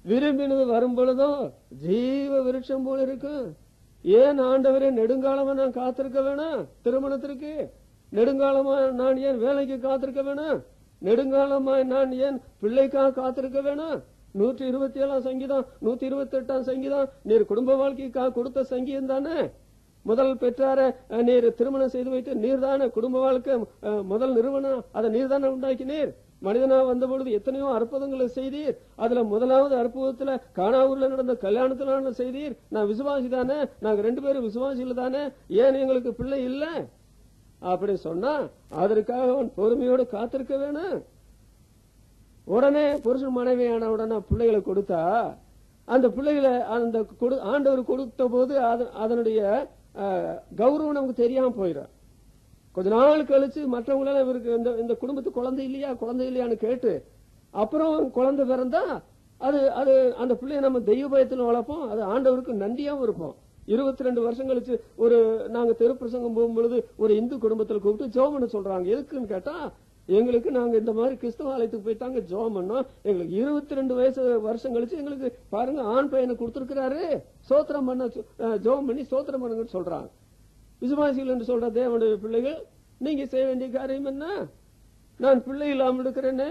S1: விரும்பினது வரும் பொழுதும் ஜீவ விருட்சம் போல இருக்கு. ஏன் ஆண்டவரே நெடுங்காலமா நான் காத்திருக்க வேணும்? திருமணத்திற்கு நெடுங்காலமா நான் ஏன் வேலைக்கு காத்திருக்க வேணும்? நெடுங்காலமா நான் ஏன் பிள்ளைக்காக காத்திருக்க வேணும்? 127ஆம் சங்கீதம் 128ஆம் சங்கீதம் நீர் குடும்ப வாழ்க்கைக்காக கொடுத்த சங்கீதம் தானே. முதல் பெற்றார நீர் திருமணம் செய்து வைத்து நீர் தானே குடும்ப வாழ்க்கை முதல் நிறுவனம், அதை நீர் தானே உண்டாக்கினீர். மனிதனா வந்த பொழுது எத்தனையோ அற்புதங்களை செய்தீர். அதுல முதலாவது அற்புதத்துல கானாவூர்ல நடந்த கல்யாணத்துல செய்தீர். நான் விசுவாசி தானே, நாங்க 2 பேரும் விசுவாசிகள் தானே, ஏன் எங்களுக்கு பிள்ளை இல்ல அப்படி சொன்னா அதற்காக அவன் பொறுமையோடு காத்திருக்க வேணும். உடனே புருஷன் மனைவியான உடனே பிள்ளைகளை கொடுத்தா அந்த பிள்ளைகளை அந்த ஆண்டவர் கொடுத்த போது அதனுடைய கௌரவம் நமக்கு தெரியாம போயிடும். கொஞ்ச நாள் கழிச்சு மற்றவங்களால இவருக்கு இந்த குடும்பத்துக்கு குழந்தை இல்லையான்னு கேட்டு அப்புறம் குழந்தை பிறந்தா அது அந்த பிள்ளைய நம்ம தெய்வ பயத்துல வளர்ப்போம், அது ஆண்டவருக்கு நன்றியாவும் இருப்போம். 22 வருஷம் கழிச்சு நாங்க தெருப்பிரசங்கம் போகும்பொழுது ஒரு இந்து குடும்பத்தில் கூப்பிட்டு ஜெபம் பண்ண சொல்றாங்க. எதுக்குன்னு கேட்டா, எங்களுக்கு நாங்க இந்த மாதிரி கிறிஸ்தவ ஆலயத்துக்கு போயிட்டாங்க ஜெபம் பண்ணோம், எங்களுக்கு 22 வருஷம் கழிச்சு எங்களுக்கு பாருங்க ஆண் பையனை கொடுத்திருக்கிறாரு, சோத்திரம் பண்ண ஜெபம் பண்ணி சோத்திரம் பண்ணுங்கன்னு சொல்றாங்க. விசுவாசிகள் என்று சொல்ற தேவனுடைய பிள்ளைகள், நீங்க செய்ய வேண்டிய காரியம் என்ன? நான் பிள்ளை இல்லாமல் இருக்கிறேன்னு,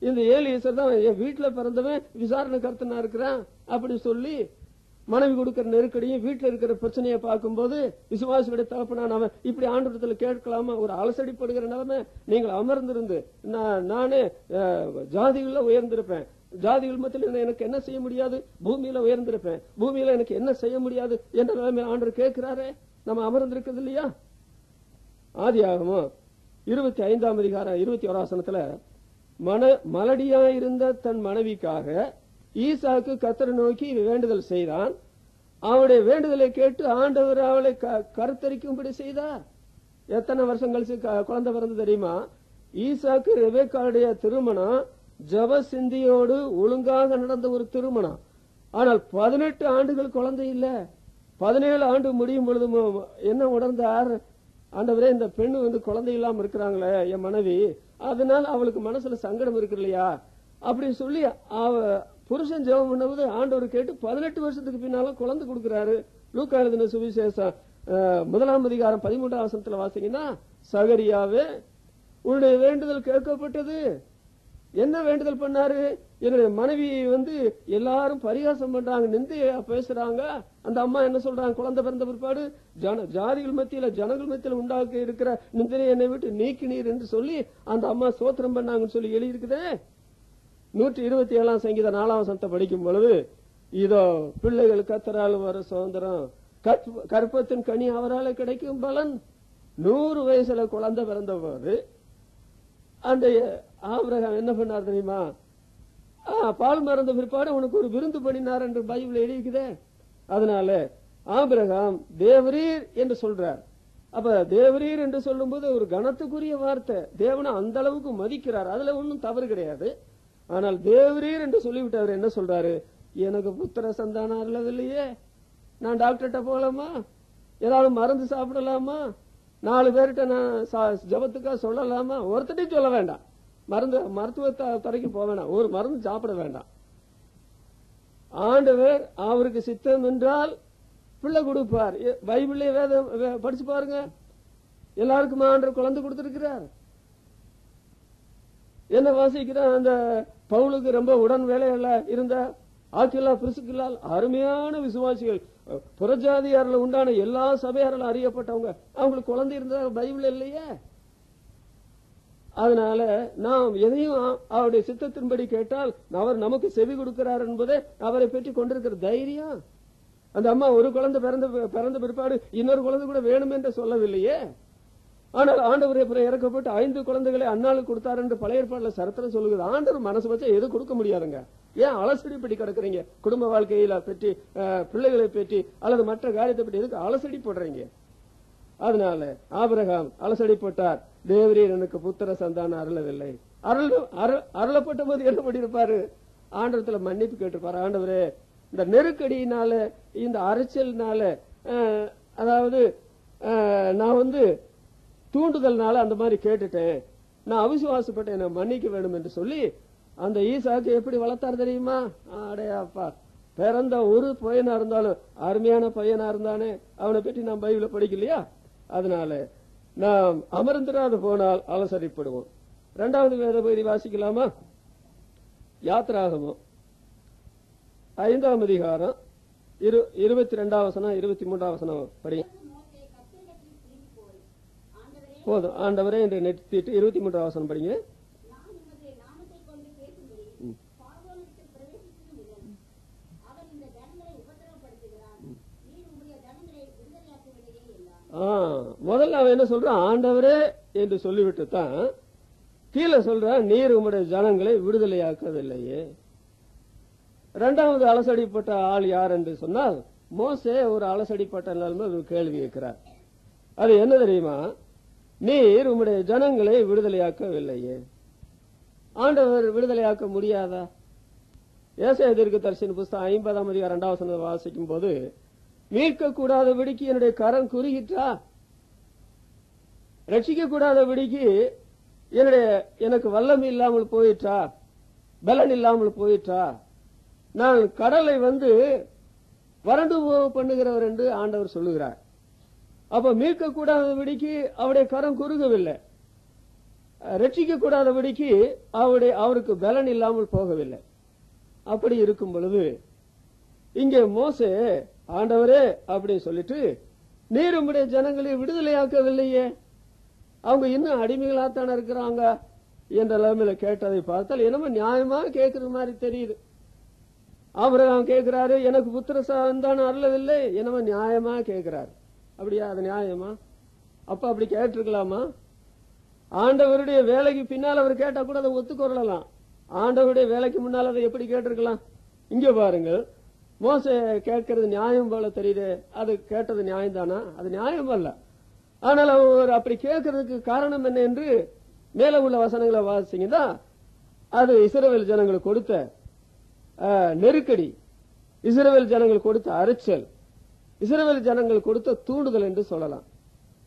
S1: இந்த ஏலியேசர் தான் என் வீட்டுல பிறந்தவன் விசாரணை கர்த்தனா இருக்கிறான் அப்படி சொல்லி மனைவி கொடுக்கிற நெருக்கடியும் வீட்டுல இருக்கிற பிரச்சனையை பார்க்கும்போது விசுவாசியுடைய தகப்பனான அவன் இப்படி ஆண்டவரத்துல கேட்கலாமா? ஒரு அலசடிப்படுகிற நிலைமை. நீங்கள் அமர்ந்திருந்து நானே ஜாதிகள்ல உயர்ந்திருப்பேன், ஜாதிகள் மத்தியில் எனக்கு என்ன செய்ய முடியாது, பூமியில உயர்ந்திருப்பேன், பூமியில எனக்கு என்ன செய்ய முடியாது என்ற நிலைமையில் ஆண்டவர் கேட்கிறாரே. நம்ம அமர்ந்திருக்கிறது இல்லையா? ஆதியாகமம் 25ஆம் அதிகாரம் 21ஆம் வசனத்துல மலடியாயிருந்த தன் மனைவிக்காக ஈசாக்கு கர்த்தரை நோக்கி வேண்டுதல் செய்தான். அவனுடைய வேண்டுதலை கேட்டு ஆண்டவர் அவளை கருத்தரிக்கும்படி செய்தார். எத்தனை வருஷம் கழிச்சு குழந்தை பிறந்து தெரியுமா? ஈசாக்கு ரெபெக்காளுடைய திருமணம் ஜப சிந்தியோடு ஒழுங்காக நடந்த ஒரு திருமணம். ஆனால் 18 ஆண்டுகள் குழந்தை இல்ல. 17 ஆண்டு முடியும் பொழுது என்ன உணர்ந்தார்? ஆண்டவரே, இந்த பெண்ணு குழந்தை இல்லாம இருக்கிறாங்களே என் மனைவி, அதனால அவளுக்கு மனசுல சங்கடம் இருக்கு இல்லையா அப்படின்னு சொல்லி புருஷன் ஜெபம் பண்ணும்போது ஆண்டவர் கேட்டு 18 வருஷத்துக்கு பின்னால குழந்தை கொடுக்கிறாரு. லூக்கா எழுதின சுவிசேஷம் 1ஆம் அதிகாரம் 13ஆம் வசனத்துல வாசிங்கன்னா, சகரியாவே உன்னுடைய வேண்டுதல் கேட்கப்பட்டது. என்ன வேண்டுதல் பண்ணாரு? என்னுடைய மனைவி எல்லாரும் பரிகாசம் பண்றாங்க, நிந்தையா பேசுறாங்க. அந்த அம்மா என்ன சொல்றாங்க? குழந்தை பிறந்த பிற்பாடு ஜாதிகள் மத்தியில ஜனங்கள் மத்தியில உண்டாக்க இருக்கிற நிந்தனை என்னை விட்டு நீக்கினீர் என்று சொல்லி அந்த அம்மா சோத்திரம் பண்ணாங்கன்னு சொல்லி எழுதியிருக்குதே. 127ஆம் சங்கீதம் 4ஆம் வசனத்தை படிக்கும் பொழுது, இதோ பிள்ளைகள் கர்த்தரால் வர சுதந்திரம், கற்பத்தின் கனி அவரால் கிடைக்கும் பலன். 100 வயசுல குழந்தை பிறந்த போது அந்த ஆபிரகாம் என்ன பண்ணார் தெரியுமா? பால் மறந்த பிற்பாடு உனக்கு ஒரு விருந்து பண்ணினார் என்று பைபிள் எழுதிக்குதே. அதனால ஆபிரகாம் தேவரீர் என்று சொல்றார். அப்ப தேவரீர் என்று சொல்லும் போது ஒரு கனத்துக்குரிய வார்த்தை. தேவனை அந்த அளவுக்கு மதிக்கிறார், அதுல ஒன்னும் தவறு கிடையாது. ஆனால் தேவரீர் என்று சொல்லிவிட்டு என்ன சொல்றாரு? எனக்கு புத்திர சந்தானம் இல்லவில்லையே, நான் டாக்டர்கிட்ட போகலாமா, ஏதாவது மருந்து சாப்பிடலாமா, 4 பேர்கிட்ட நான் ஜபத்துக்கா சொல்லலாமா? ஒருத்தட்டையும் சொல்ல வேண்டாம், மருத்துவ துறைக்கு போக வேண்டாம், ஒரு மருந்து சாப்பிட வேண்டாம். ஆண்டவர் அவருக்கு சித்தம் என்றால் பிள்ளை கொடுப்பார். பைபிளே வேதம் படிச்சு பாருங்க, எல்லாருக்கும் ஆண்டவர் குழந்தை கொடுத்திருக்கிறார். என்ன வாசிக்கிறார்? அந்த பவுலுக்கு ரொம்ப உடன் வேலையில இருந்த ஆக்கிலா பிரிஸ்கில்லால் அருமையான விசுவாசிகள், புறஜாதியாரில் உண்டான எல்லா சபையாரில் அறியப்பட்டவங்க, அவங்களுக்கு குழந்தை இருந்தா பைபிள் இல்லையே. அதனால நாம் எதையும் அவருடைய சித்தத்தின்படி கேட்டால் அவர் நமக்கு செவி கொடுக்கிறார் என்பதை அவரை பற்றி கொண்டிருக்கிற தைரியம். அந்த அம்மா ஒரு குழந்தை பிறந்த பிற்பாடு இன்னொரு குழந்தை கூட வேணும் என்று சொல்லவில்லையே. ஆனால் ஆண்டவரை இறக்கப்பட்டு 5 குழந்தைகளை அன்னாளுக்கு கொடுத்தார் என்று பழைய ஏற்பாடுல சரித்திரம் சொல்லுகிறது. ஆண்டவர் மனசு வச்சா எது கொடுக்க முடியாதுங்க. ஏன் அலசடிப்படி கிடக்குறீங்க? குடும்ப வாழ்க்கையில பற்றி, பிள்ளைகளை பற்றி அல்லது மற்ற காரியத்தை பற்றி எதுக்கு அலசடி போடுறீங்க? அதனால ஆபிரகாம் அலசடிப்பட்டார். தேவரீர் எனக்கு புத்திர சந்தானம் அருளவில்லை. அருளப்பட்ட போது என்ன பண்ணிருப்பாரு? ஆண்டவரத்துல மன்னிப்பு கேட்டிருப்பாரு. ஆண்டவரே, இந்த நெருக்கடியினால, இந்த அரைச்சல்னால, அதாவது நான் தூண்டுதல்னால அந்த மாதிரி கேட்டுட்டேன், நான் அவிசுவாசப்பட்டேன், என்ன மன்னிக்க வேண்டும் என்று சொல்லி அந்த ஈசாக்கு எப்படி வளர்த்தார் தெரியுமா? அடையாப்பா, பிறந்த ஒரு பையனா இருந்தாலும் அருமையான பையனா இருந்தானே, அவனை பற்றி நாம் பைபிள படிக்கலையா? அதனால நாம் அமர்ந்திராது போனால் அலசரிப்படுவோம். 2வது வேத பகுதி வாசிக்கலாமா? யாத்ராகமம் 5ஆம் அதிகாரம் 22ஆம் வசனம் 23ஆம் வசனம் படி. போதும், ஆண்டவரே என்று நிறுத்திட்டு 23ஆம் வசனம் படிங்க. முதல்ல அவன் என்ன சொல்றான்? ஆண்டவரே என்று சொல்லிவிட்டு தான் கீழே சொல்றான், நீர் உம்முடைய ஜனங்களை விடுதலையாக்கவில்லையே. 2வது அலசடிப்பட்ட ஆள் யார் என்று சொன்னால் மோசே. ஒரு அலசடிப்பட்ட நிலைமை ஒரு கேள்வி கேட்கிறார். அது என்ன தெரியுமா? நீர் உம்முடைய ஜனங்களை விடுதலையாக்கவில்லையே. ஆண்டவர் விடுதலையாக்க முடியாதா? ஏசாயா தீர்க்கதரிசியின் புத்தகம் 50ஆம் அதிகாரம் 2ஆம் வசனத்தை வாசிக்கும் போது, மீட்க கூடாதபடிக்கு என்னுடைய கரம் குறுகிட்டா, ரட்சிக்க கூடாதபடிக்கு எனக்கு வல்லமை இல்லாமல் போயிட்டா, பலன் இல்லாமல் போயிட்டா, நான் கடலை வறண்டு பண்ணுகிறவர் என்று ஆண்டவர் சொல்லுகிறார். அப்ப மீட்க கூடாதபடிக்கு அவருடைய கரம் குறுகவில்லை, ரட்சிக்க கூடாதபடிக்கு அவருக்கு பலன் இல்லாமல் போகவில்லை. அப்படி இருக்கும் பொழுது இங்கே மோசே ஆண்டவரே அப்படின்னு சொல்லிட்டு நீர் உம்முடைய ஜனங்களை விடுதலையாக்கவில்லையே, அவங்க இன்னும் அடிமைகளாத்தானே இருக்கிறாங்க என்ற நிலைமையில கேட்டதை பார்த்தால் என்னமோ நியாயமா கேட்கிற மாதிரி தெரியுது. ஆபிரகாம் கேட்கிறாரு, எனக்கு புத்திர சந்தானம் அருளவில்லை, என்னமோ நியாயமா கேட்கிறாரு. அப்படியா? அது நியாயமா? அப்ப அப்படி கேட்டிருக்கலாமா? ஆண்டவருடைய வேலைக்கு பின்னால் அவர் கேட்டா கூட அதை ஒத்துக்கொள்ளலாம். ஆண்டவருடைய வேலைக்கு முன்னால் அதை எப்படி கேட்டிருக்கலாம்? இங்க பாருங்கள், மோசே கேட்கறது நியாயம் போல தெரியுது. அது கேட்டது நியாயம் தானா? அது நியாயம் அல்ல. ஆனால் அவர் அப்படி கேட்கறதுக்கு காரணம் என்ன என்று மேல உள்ள வசனங்களை வாசிங்கன்னா, அது இஸ்ரவேல் ஜனங்களுக்கு கொடுத்த நெருக்கடி, இஸ்ரவேல் ஜனங்கள் கொடுத்த அரைச்சல், இஸ்ரவேல் ஜனங்கள் கொடுத்த தூண்டுதல் என்று சொல்லலாம்.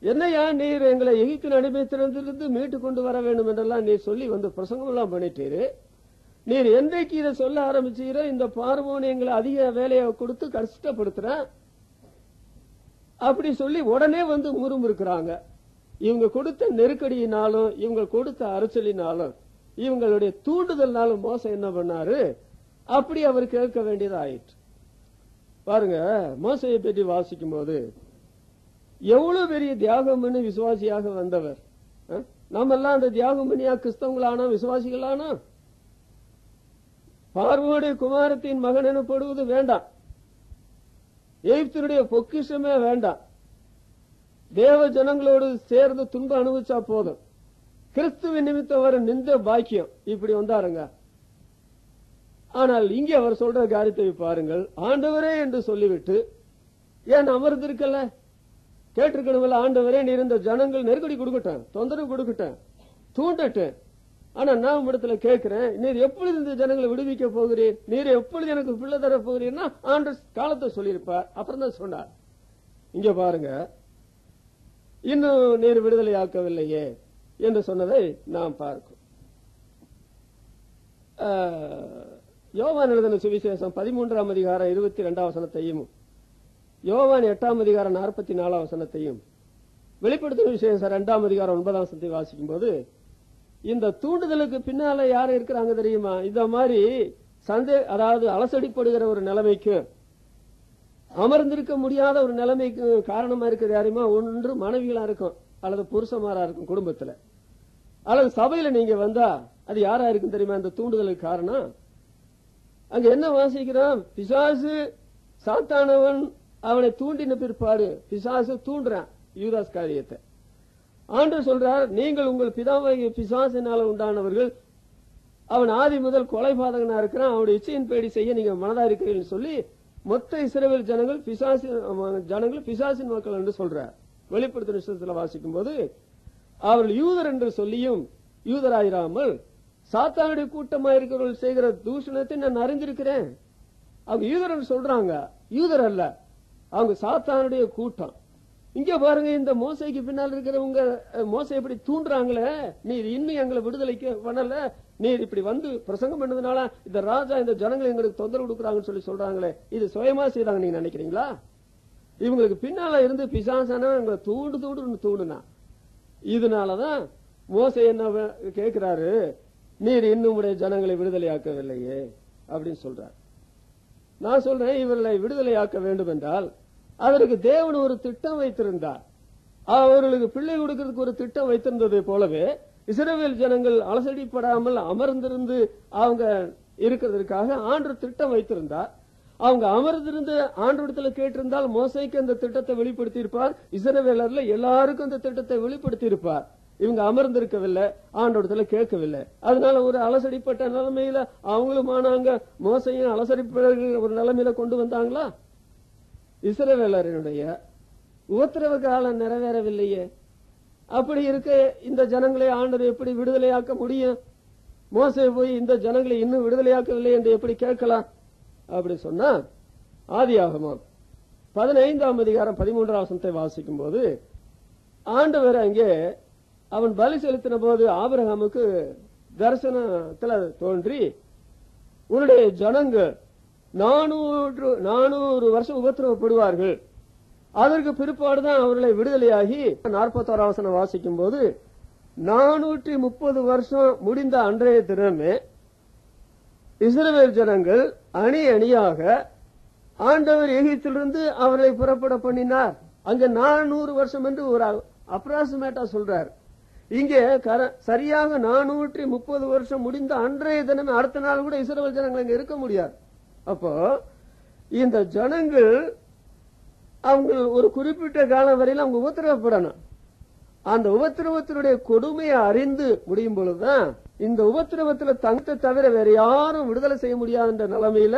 S1: என்னையா நீர் எங்களை எகிப்தின் அடிமைத்தனத்திலிருந்து மீட்டு கொண்டு வர வேண்டும் என்றெல்லாம் நீர் சொல்லி வந்து பிரசங்கம் எல்லாம் பண்ணிட்டீரு. நீர் என்றைக்கு இதை சொல்ல ஆரம்பிச்சீரோ இந்த பார்வோன் எங்களை அதிக வேலையை கொடுத்து கஷ்டப்படுத்துற அப்படி சொல்லி உடனே வந்து முறுமுறுக்கிறாங்க. இவங்க கொடுத்த நெருக்கடியினாலும் இவங்க கொடுத்த அரைச்சலினாலும் இவங்களுடைய தூண்டுதல்னாலும் மோசே என்ன பண்ணாரு? அப்படி அவர் கேட்க வேண்டியது ஆயிற்று. பாருங்க, மோசையை பற்றி வாசிக்கும் போது எவ்வளவு பெரிய தியாகம் பண்ணி விசுவாசியாக வந்தவர். நம்ம எல்லாம் அந்த தியாகம் பண்ணியா கிறிஸ்தவங்களானா விசுவாசிகளானா? பார்வோனுடைய குமாரத்தின் மகன் எனப்படுவது வேண்டாம், எகிப்தினுடைய பொக்கிஷமே வேண்டாம், தேவ ஜனங்களோடு சேர்ந்து துன்பம் அனுபவிச்சா போதும், கிறிஸ்துவின் நிமித்தம் வர நிந்த பாக்கியம், இப்படி வந்தாருங்க. ஆனால் இங்கே அவர் சொல்ற காரியத்தை பாருங்கள். ஆண்டவரே என்று சொல்லிவிட்டு ஏன் அமர்ந்திருக்கல? கேட்டிருக்கணும்ல, ஆண்டவரே நீர் இந்த ஜனங்கள் நெருக்கடி கொடுக்கட்டேன், தொந்தரவு கொடுக்கட்டேன், தூண்டட்டேன், ஆனா நான் இடத்துல கேட்கிறேன், நீர் எப்பொழுது இந்த ஜனங்களை விடுவிக்க போகிறீர், நீர் எப்பொழுது எனக்கு பிள்ளை தர போகிறீர்னா ஆண்டு காலத்தை சொல்லியிருப்பார். அப்புறம் தான் சொன்னார். இங்க பாருங்க, இன்னும் நீர் விடுதலை ஆக்கவில்லையே என்று சொன்னதை நாம் பார்க்கும். யோவான் எழுதின சுவிசேஷம் 13ஆம் அதிகாரம் 22ஆம் வசனத்தையும் யோவான் 8ஆம் அதிகாரம் 44ஆம் வசனத்தையும் வெளிப்படுத்தின விசேஷம் 2ஆம் அதிகாரம் 9ஆம் வசனத்தை வாசிக்கும் போது இந்த தூண்டுதலுக்கு பின்னால யார் இருக்கிறாங்க தெரியுமா? இந்த மாதிரி அதாவது அலசடிப்படுகிற ஒரு நிலைமைக்கு, அமர்ந்திருக்க முடியாத ஒரு நிலைமைக்கு காரணமா இருக்கிறது யாருமா? ஒன்று மனைவிகளா இருக்கும், அல்லது புருஷமாரா இருக்கும் குடும்பத்துல, அல்லது சபையில நீங்க வந்தா அது யாரா இருக்கும் தெரியுமா? இந்த தூண்டுதலுக்கு காரணம் அங்க என்ன வாசிக்கிறோம்? பிசாசு சாத்தானவன் அவனை தூண்டின பிற்பாடு பிசாசு தூண்டுறான் யூதாஸ் காரியத்தை. ஆண்டவர் சொல்றார், நீங்கள் உங்கள் பிதாவாகிய பிசாசினால உண்டானவர்கள், அவன் ஆதி முதல் கொலைபாதகனா இருக்கிறான், அவனுடைய இச்சையின் பேடி செய்ய நீங்க மனதா இருக்கிறீர்கள் சொல்லி மொத்த இஸ்ரவேல் ஜனங்கள் பிசாசின் மக்கள் என்று சொல்றார். வெளிப்படுத்தின விஷயத்துல வாசிக்கும் போது அவர்கள் யூதர் என்று சொல்லியும் யூதராயிராமல் சாத்தானுடைய கூட்டமா இருக்கிறவர்கள் செய்கிற தூஷணத்தை நான் அறிந்திருக்கிறேன். அவங்க யூதர் என்று சொல்றாங்க, யூதர் அல்ல, அவங்க சாத்தானுடைய கூட்டம். இங்க பாருங்க, இந்த மோசைக்கு பின்னால் இருக்கிறவங்க மோசை இப்படி தூண்டுறாங்களே, நீர் இன்னும் எங்களை விடுதலைக்கு பண்ணல, நீர் இப்படி வந்து பிரசங்கம் பண்ணதுனால இந்த ராஜா இந்த ஜனங்களை எங்களுக்கு தொந்தரவு கொடுக்குறாங்கன்னு சொல்லி சொல்றாங்களே, இது சுயமா செய்யறாங்க நீங்க நினைக்கிறீங்களா? இவங்களுக்கு பின்னால இருந்து பிசாசான எங்களை தூண்டுனா. இதனாலதான் மோசை என்ன கேட்கிறாரு, நீர் இன்னும் உடைய ஜனங்களை விடுதலையாக்கவில்லையே அப்படின்னு சொல்றார். நான் சொல்றேன், இவர்களை விடுதலையாக்க வேண்டும் என்றால் அதற்கு தேவன் ஒரு திட்டம் வைத்திருந்தார். அவர்களுக்கு பிள்ளை கொடுக்கிறதுக்கு ஒரு திட்டம் வைத்திருந்ததை போலவே இஸ்ரவேல் ஜனங்கள் அலசடிப்படாமல் அமர்ந்திருந்து அவங்க இருக்கிறதுக்காக ஆண்டு திட்டம் வைத்திருந்தார். அவங்க அமர்ந்திருந்து ஆண்டவரிடத்துல கேட்டிருந்தால் மோசைக்கு அந்த திட்டத்தை வெளிப்படுத்தி இருப்பார், இஸ்ரவேலர்ல எல்லாருக்கும் அந்த திட்டத்தை வெளிப்படுத்தி இருப்பார். இவங்க அமர்ந்திருக்கவில்லை, ஆண்டவரிடத்துல கேட்கவில்லை. அதனால ஒரு அலசடிப்பட்ட நிலைமையில அவங்களும் ஆனாங்க, மோசையும் அலசடிப்பட ஒரு நிலைமையில கொண்டு வந்தாங்களா? இஸ்ரவேலருடைய உபத்திரவ காலம் நிறைவேறவில்லையே. அப்படி இருக்க இந்த ஜனங்களை ஆண்டவர் எப்படி விடுதலையாக்க முடியும்? மோசே போய் இந்த ஜனங்களை இன்னும் விடுதலையாக்கவில்லை என்று எப்படி கேட்கலாம்? அப்படி சொன்னா ஆதியாகமம் 15ஆம் அதிகாரம் 13ஆம் வசனத்தை வாசிக்கும் போது ஆண்டவர் அங்கே அவன் பலி செலுத்தின போது ஆபிரகாமுக்கு தரிசனத்துல தோன்றி, உன்னுடைய ஜனங்கள் 400 வருஷம் உபத்திரவப்படுவார்கள், அதற்கு பிற்பாடுதான் அவர்களை விடுதலையாகி 41ஆம் வசனம் வாசிக்கும் போது 430 வருஷம் முடிந்த அன்றைய தினமே இஸ்ரவேல் ஜனங்கள் அணி அணியாக ஆண்டவர் எகிப்திலிருந்து அவர்களை புறப்பட பண்ணினார். அங்க 400 வருஷம் என்று ஒரு அப்ராக்சிமேட்டா சொல்றார். இங்கே சரியாக 430 வருஷம் முடிந்த அன்றைய தினமே அடுத்த நாள் கூட இஸ்ரவேல் ஜனங்கள் அங்க இருக்க முடியாது. அப்போ இந்த ஜனங்கள் அவங்க ஒரு குறிப்பிட்ட காலம் வரையில் அவங்க உபத்திரவப்படணும். அந்த உபத்திரவத்தினுடைய கொடுமையை அறிந்து முடியும் பொழுதுதான் இந்த உபத்திரவத்தில் தங்கத்தை தவிர வேற யாரும் விடுதலை செய்ய முடியாத நிலைமையில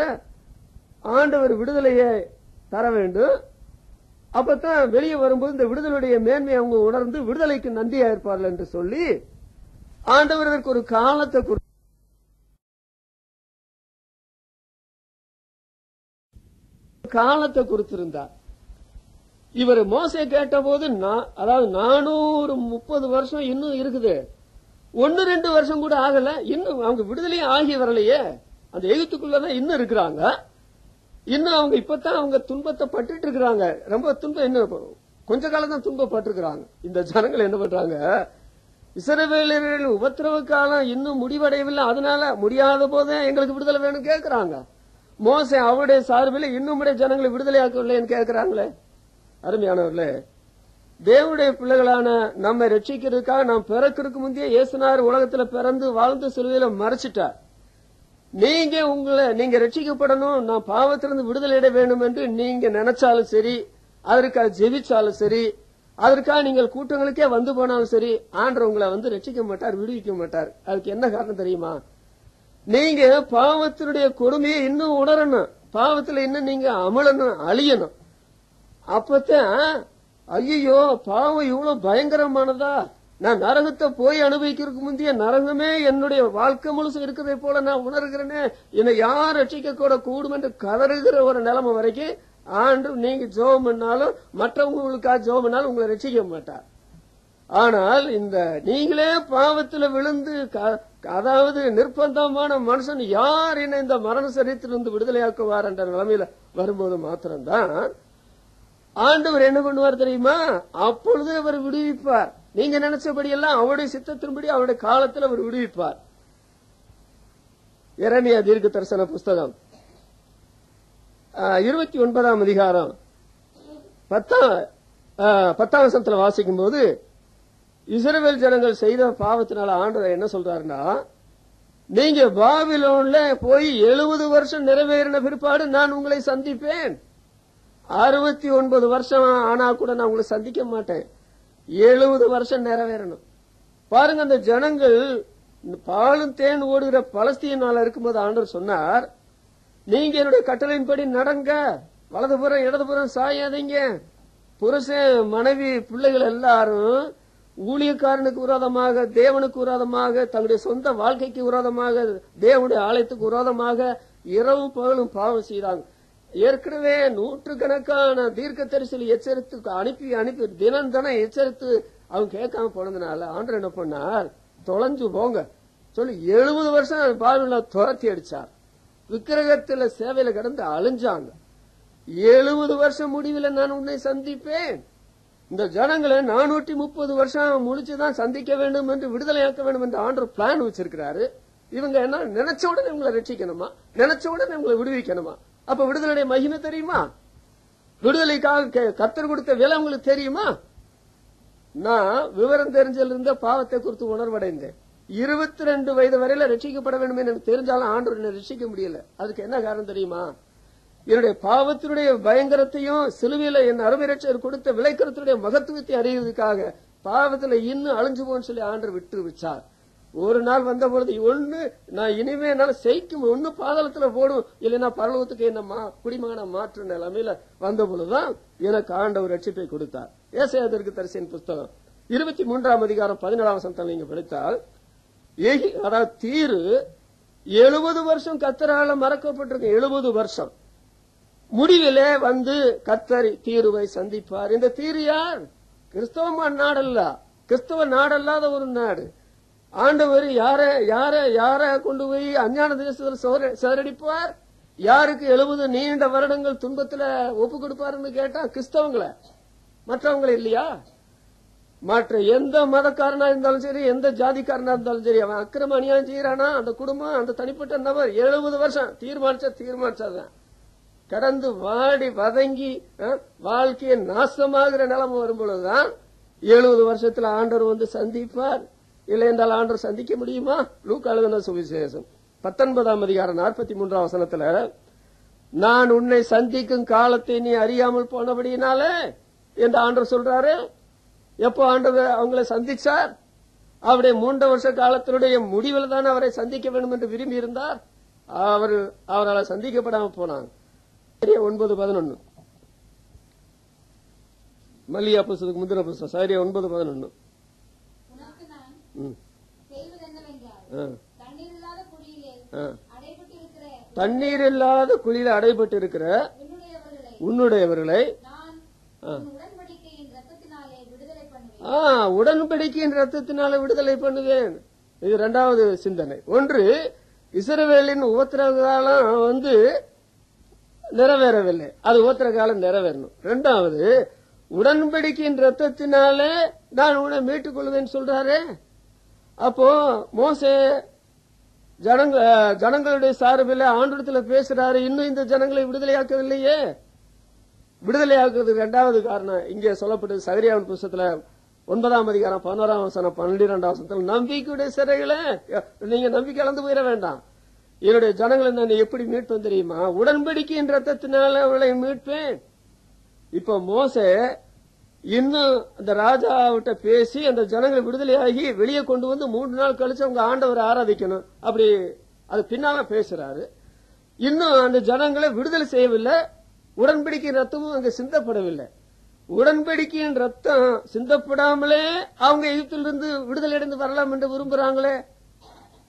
S1: ஆண்டவர் விடுதலையை தர வேண்டும். அப்பதான் வெளியே வரும்போது இந்த விடுதலையுடைய மேன்மையை அவங்க உணர்ந்து விடுதலைக்கு நன்றியா இருப்பார்கள் என்று சொல்லி ஆண்டவர் அதற்கு ஒரு காலத்தை குறித்திருந்தார். இவர் மோசே கேட்ட போது அதாவது 430 வருஷம் இன்னும் இருக்குது, 1-2 வருஷம் கூட ஆகல, இன்னும் அவங்க விடுதலையே ஆகி வரலையே, அந்த எகிப்துக்குள்ளதான் இன்னும் இருக்கிறாங்க, இன்னும் அவங்க இப்பதான் அவங்க துன்பத்தை பட்டுட்டு இருக்கிறாங்க, ரொம்ப துன்பம் இன்னும் கொஞ்ச காலம் தான் துன்பப்பட்டு இருக்கிறாங்க. இந்த ஜனங்கள் என்ன பண்றாங்க, இஸ்ரவேலர்கள் உபத்திரவ காலம் இன்னும் முடிவடையவில்லை, அதனால முடியாத போதே எங்களுக்கு விடுதலை வேணும் கேட்கிறாங்க. மோசே அவருடைய சார்பில் இன்னும் ஜனங்களை விடுதலை ஆக்கவில்லைன்னு கேட்கிறாங்களே. அருமையானவர்களே, தேவனுடைய பிள்ளைகளான நம்ம ரட்சிக்கிறதுக்காக நாம் பிறக்கிறதுக்கு முந்தைய இயேசுனார் உலகத்துல பிறந்து வாழ்ந்து சிலுவையில மறைச்சிட்டார். நீங்க ரட்சிக்கப்படணும், நான் பாவத்திலிருந்து விடுதலை அடைய வேண்டும் என்று நீங்க நினைச்சாலும் சரி, அதற்காக ஜெபிச்சாலும் சரி, அதற்காக நீங்கள் கூட்டங்களுக்கே வந்து போனாலும் சரி, ஆண்டவர் உங்களை ரட்சிக்க மாட்டார், விடுவிக்க மாட்டார். அதுக்கு என்ன காரணம் தெரியுமா? நீங்க பாவத்தினுடைய கொடுமையை இன்னும் உணரணும், பாவத்துல இன்னும் நீங்க அமலணும், அழியணும். அப்பதான் ஐயோ பாவம் இவ்வளவு பயங்கரமானதா, நான் நரகத்தை போய் அனுபவிக்கிறதுக்கு முந்தைய நரகமே என்னுடைய வாழ்க்கை முழுசும் இருக்கிறதை போல நான் உணர்கிறேனே, என்னை யார் ரட்சிக்க கூட கூடும் என்று கதறுகிற ஒரு நிலைமை வரைக்கும் ஆண்டு நீங்க ஜெபம் பண்ணாலும் மற்றவங்களுக்காக ஜெபம் பண்ணாலும் உங்களை ரட்சிக்க மாட்டார். ஆனால் இந்த நீங்களே பாவத்தில் விழுந்து அதாவது நிர்பந்தமான மனுஷன் யார் என்ன இந்த மரண சரீரத்திலிருந்து விடுதலையாக்குவார் என்ற நிலைமையில வரும்போது மாத்திரம்தான் ஆண்டவர் என்ன பண்ணுவார் தெரியுமா? அப்பொழுது அவர் விடுவிப்பார். நீங்க நினைச்சபடி எல்லாம் அவருடைய சித்தத்தின்படி அவருடைய காலத்தில் அவர் விடுவிப்பார். எரேமியா தீர்க்க தரிசன புஸ்தகம் 29ஆம் அதிகாரம் 10ஆம் வசனத்துல வாசிக்கும் போது இஸ்ரவேல் ஜனங்கள் செய்த பாவத்தினால ஆண்டவர் என்ன சொல்றாருன்னா, நீங்க பாபிலோன்ல போய் 70 வருஷம் நிறைவேறின பிற்பாடு நான் உங்களை சந்திப்பேன். 69 வருஷம் ஆனா கூட நான் உங்களை சந்திக்க மாட்டேன், 70 வருஷம் நிறைவேறணும். பாருங்க, அந்த ஜனங்கள் பாலும் தேன் ஓடுகிற பலஸ்தீனால இருக்கும்போது ஆண்டவர் சொன்னார், நீங்க என்னுடைய கட்டளையின்படி நடங்க, வலதுபுறம் இடதுபுறம் சாயாதீங்க. புருஷன் மனைவி பிள்ளைகள் எல்லாரும் ஊழியக்காரனுக்கு விரோதமாக, தேவனுக்கு விரோதமாக, தங்களுடைய சொந்த வாழ்க்கைக்கு விரோதமாக, தேவனுடைய ஆலயத்துக்கு விரோதமாக இரவும் பகலும் பாவம் செய்தாங்க. ஏற்கனவே 100கணக்கான தீர்க்க தரிசனங்களை எச்சரித்து அனுப்பி தினம் எச்சரித்து அவங்க கேட்காம போனதுனால ஆண்டவர் என்ன பண்ணார், தொலைஞ்சு போங்க சொல்லி 70 வருஷம் பாவில துரத்தி அடிச்சார். விக்கிரகத்துல சேவையில கிடந்து அழிஞ்சாங்க. 70 வருஷம் முடிவில் நான் உன்னை சந்திப்பேன். இந்த ஜனங்களை 430 வருஷம் முடிச்சுதான் சந்திக்க வேண்டும் என்று விடுதலையாக்க வேண்டும் என்று ஆண்டவர் பிளான் வச்சிருக்கிறாரு. இவங்க என்ன நினைச்ச உடனே உங்களை ரட்சிக்கணுமா, நினைச்ச உடனே உங்களை விடுவிக்கணுமா? அப்ப விடுதலையுடைய மகிமை தெரியுமா? விடுதலைக்காக கர்த்தர் கொடுத்த விலை உங்களுக்கு தெரியுமா? நான் விவரம் தெரிஞ்சல இருந்த பாவத்தை குறித்து உணர்வடைந்தேன். 22 வயது வரையில ரட்சிக்கப்பட வேண்டும் எனக்கு தெரிஞ்சாலும் ஆண்டவர் என்னை ரட்சிக்க முடியல. அதுக்கு என்ன காரணம் தெரியுமா? என்னுடைய பாவத்தினுடைய பயங்கரத்தையும் சிலுவையில என் அருமை ரட்சகர் கொடுத்த விலைக்கரத்தினுடைய மகத்துவத்தை அறிவதற்காக பாவத்துல இன்னும் அழிஞ்சு போன்னு சொல்லி ஆண்டவர் விட்டு வச்சார். ஒரு நாள் வந்த பொழுது ஒண்ணு நான் இனிமே என்னால செய்க்கும், ஒண்ணு பாதாளத்துல போடும், இல்லைன்னா பரலோகத்துக்கு என்ன குடிமகன மாற்று நிலைமையில வந்த பொழுதுதான் எனக்கு ஆண்டவர் ரட்சிப்பை கொடுத்தார். ஏசாயா தீர்க்க தரிசன புஸ்தகம் 23ஆம் அதிகாரம் 17ஆம் வசனத்தை நீங்க படித்தால், அதாவது தீரு 70 வருஷம் கர்த்தரால மறக்கப்பட்டிருக்கு. 70 வருஷம் முடிவிலே கர்த்தர் தீருவை சந்திப்பார். இந்த தீரு யார்? கிறிஸ்தவ நாடல்ல, கிறிஸ்தவ நாடல்லாத ஒரு நாடு. ஆண்டவர் யார கொண்டு போய் அஞ்ஞான தேசத்தில் சிதறடிப்பார்? யாருக்கு 70 நீண்ட வருடங்கள் துன்பத்துல ஒப்பு கொடுப்பாருன்னு கேட்டா கிறிஸ்தவங்களை, மற்றவங்களை இல்லையா? மற்ற எந்த மதக்காரனா இருந்தாலும் சரி, எந்த ஜாதிக்காரனா இருந்தாலும் சரி, அவன் அக்கிரம அநியாயம் செய்யறானா அந்த குடும்பம், அந்த தனிப்பட்ட நபர் 70 வருஷம் தீர்மானிச்சதான். கடந்து வாடி வதங்கி வாழ்க்கையை நாசமாகிற நிலைமை வரும் பொழுதுதான் 70 வருஷத்துல ஆண்டவர் வந்து சந்திப்பார். இல்லை என்றால் ஆண்டவர் சந்திக்க முடியுமா? லூக்கா எழுதின சுவிசேஷம் 19ஆம் அதிகாரம் 43ஆம் வசனத்துல, நான் உன்னை சந்திக்கும் காலத்தை நீ அறியாமல் போனபடியினாலே என்று ஆண்டவர் சொல்றாரு. எப்போ ஆண்டவர் அவங்களை சந்திச்சார்? அவருடைய 3 வருஷ காலத்தினுடைய முடிவில் தான் அவரை சந்திக்க வேண்டும் என்று விரும்பி இருந்தார். அவரால் சந்திக்கப்படாம போனாங்க. 9:11 மல்லியா புஸ்தகத்துக்கு முந்தின புஸ்தகம் சரியா 9:11. தண்ணீர் இல்லாத குழியில அடைபட்டு இருக்கிற உன்னுடையவர்களை உடன்படிக்கையின் ரத்தத்தினாலே விடுதலை பண்ணுவேன். இது 2வது சிந்தனை. ஒன்று, இஸ்ரவேலின் உபத்திரவ காலம் வந்து நிறைவேறவில்லை, அது உபத்திரவ காலம் நிறைவேறணும். 2வது, உடன்படிக்கையின் ரத்தத்தினாலே நான் உன்னை மீட்டுக் கொள்வேன் சொல்றாரு. அப்போ மோசே ஜனங்களுடைய சார்பில் ஆண்டவரத்துல பேசுறாரு. இன்னும் இந்த ஜனங்களை விடுதலையாக்கவில்லையே. விடுதலையாக்குறது 2வது காரணம் இங்கே சொல்லப்பட்டது. சகரியாவின் புஸ்தகத்துல 9ஆம் அதிகாரம் 11ஆம் வசனம் 12ஆம் வசனத்தில், நம்பிக்கையுடைய சிறைகளை நீங்க நம்பிக்கை இழந்து போயிட வேண்டாம். என்னுடைய ஜனங்களை நான் எப்படி மீட்பேன் தெரியுமா? உடன்படிக்கையின் ரத்தத்தினால அவளை மீட்பேன். இப்ப மோசே இன்னும் அந்த ராஜாவிட்ட பேசி அந்த ஜனங்களை விடுதலையாகி வெளியே கொண்டு வந்து 3 நாள் கழிச்சு அவங்க ஆண்டவரை ஆராதிக்கணும், அப்படி அது பின்னால பேசுறாரு. இன்னும் அந்த ஜனங்களை விடுதலை செய்யவில்லை. உடன்படிக்கையின் ரத்தமும் அங்க சிந்தப்படவில்லை. உடன்படிக்கையின் ரத்தம் சிந்தப்படாமலே அவங்க எகிப்திலிருந்து விடுதலை அடைந்து வரலாம் என்று விரும்புறாங்களே.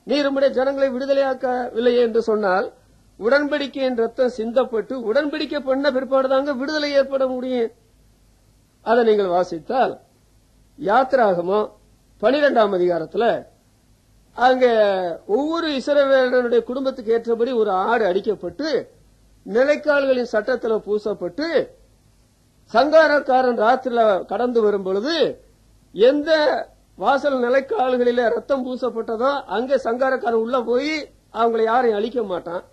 S1: நீர் உம்முடைய ஜனங்களை விடுதலையாக்கவில்லையே என்று சொன்னால், உடன்படிக்கையின் ரத்தம் சிந்தப்பட்டு உடன்படிக்கை பண்ண பிற்பாடுதாங்க விடுதலை ஏற்பட முடியும். அதை நீங்கள் வாசித்தால் யாத்திராகமம் 12ஆம் அதிகாரத்தில் அங்க ஒவ்வொரு இஸ்ரவேலருடைய குடும்பத்துக்கு ஏற்றபடி ஒரு ஆடு அடிக்கப்பட்டு நிலைக்கால்களின் சட்டத்தில் பூசப்பட்டு சங்காரக்காரன் ராத்திரில கடந்து வரும் பொழுது எந்த வாசல் நிலைக்கால்களில ரத்தம் பூசப்பட்டதோ அங்கே சங்காரக்காரன் உள்ள போய் அவங்களை யாரையும் அழிக்க மாட்டான்.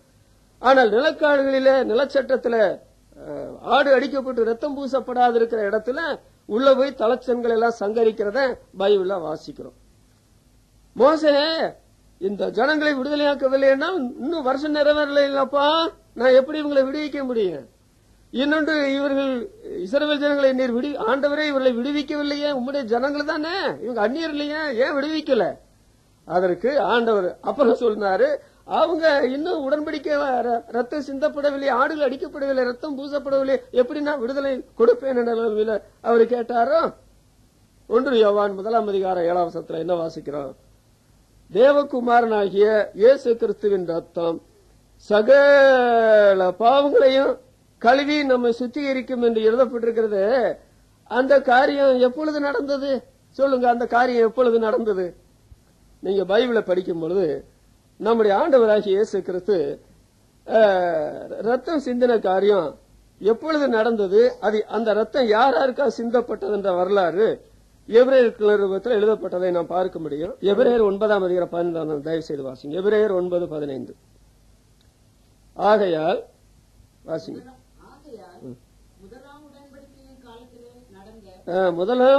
S1: ஆனால் நிலக்கால்களில நிலச்சட்டத்துல ஆடு அடிக்கப்பட்டு ரத்தம் பூசப்படாது இருக்கிற இடத்துல உள்ள போய் தலைச்சன்கள் எல்லாம் சங்கரிக்கிறத பைபிள்ல வாசிக்கிறோம். மோசே இந்த ஜனங்களை விடுதலையாக்கவில்லைன்னா இன்னும் வருஷம் நிறைவேறல இல்லப்பா, நான் எப்படி இவங்களை விடுவிக்க முடியும்? இன்னொன்று, இவர்கள் இஸ்ரவேல் ஜனங்களை நீர் ஆண்டவரே இவர்களை விடுவிக்கவில்லையே, உம்முடைய ஜனங்கள் தானே, இவங்க அந்நியர் இல்லையே, ஏன் விடுவிக்கல? அதற்கு ஆண்டவர் அப்புறம் சொன்னாரு, அவங்க இன்னும் உடன்படிக்கை ரத்தம் சிந்தப்படவில்லை, ஆடுகள் அடிக்கப்படவில்லை, ரத்தம் பூசப்படவில்லை, எப்படி நான் விடுதலை கொடுப்பேன் என்ற அவரு கேட்டாரோ. 1 யோவான் 1ஆம் அதிகாரம் 7ஆம் வசனத்துல என்ன வாசிக்கிறோம்? தேவகுமாரனாகிய இயேசு கிறிஸ்துவின் ரத்தம் சகல பாவங்களையும் கழுவி நம்மை சுத்திகரிக்கும் என்று எழுதப்பட்டிருக்கிறது. அந்த காரியம் எப்பொழுது நடந்தது சொல்லுங்க? அந்த காரியம் எப்பொழுது நடந்தது? நீங்க பைபிளை படிக்கும் பொழுது நம்முடைய ஆண்டவராகிய இயேசு கிறிஸ்து ரத்தம் சிந்தின காரியம் எப்பொழுது நடந்தது, அது அந்த ரத்தம் யாருக்கா சிந்தப்பட்டது என்ற வரலாறு எபிரேயர் நிருபத்தில் எழுதப்பட்டதை நாம் பார்க்க முடியும். எபிரேயர் 9ஆம் அதிகாரம் 15 தயவு செய்து வாசிங்க. எபிரேயர் 9:15. ஆகையால் வாசிங்க. முதலாம்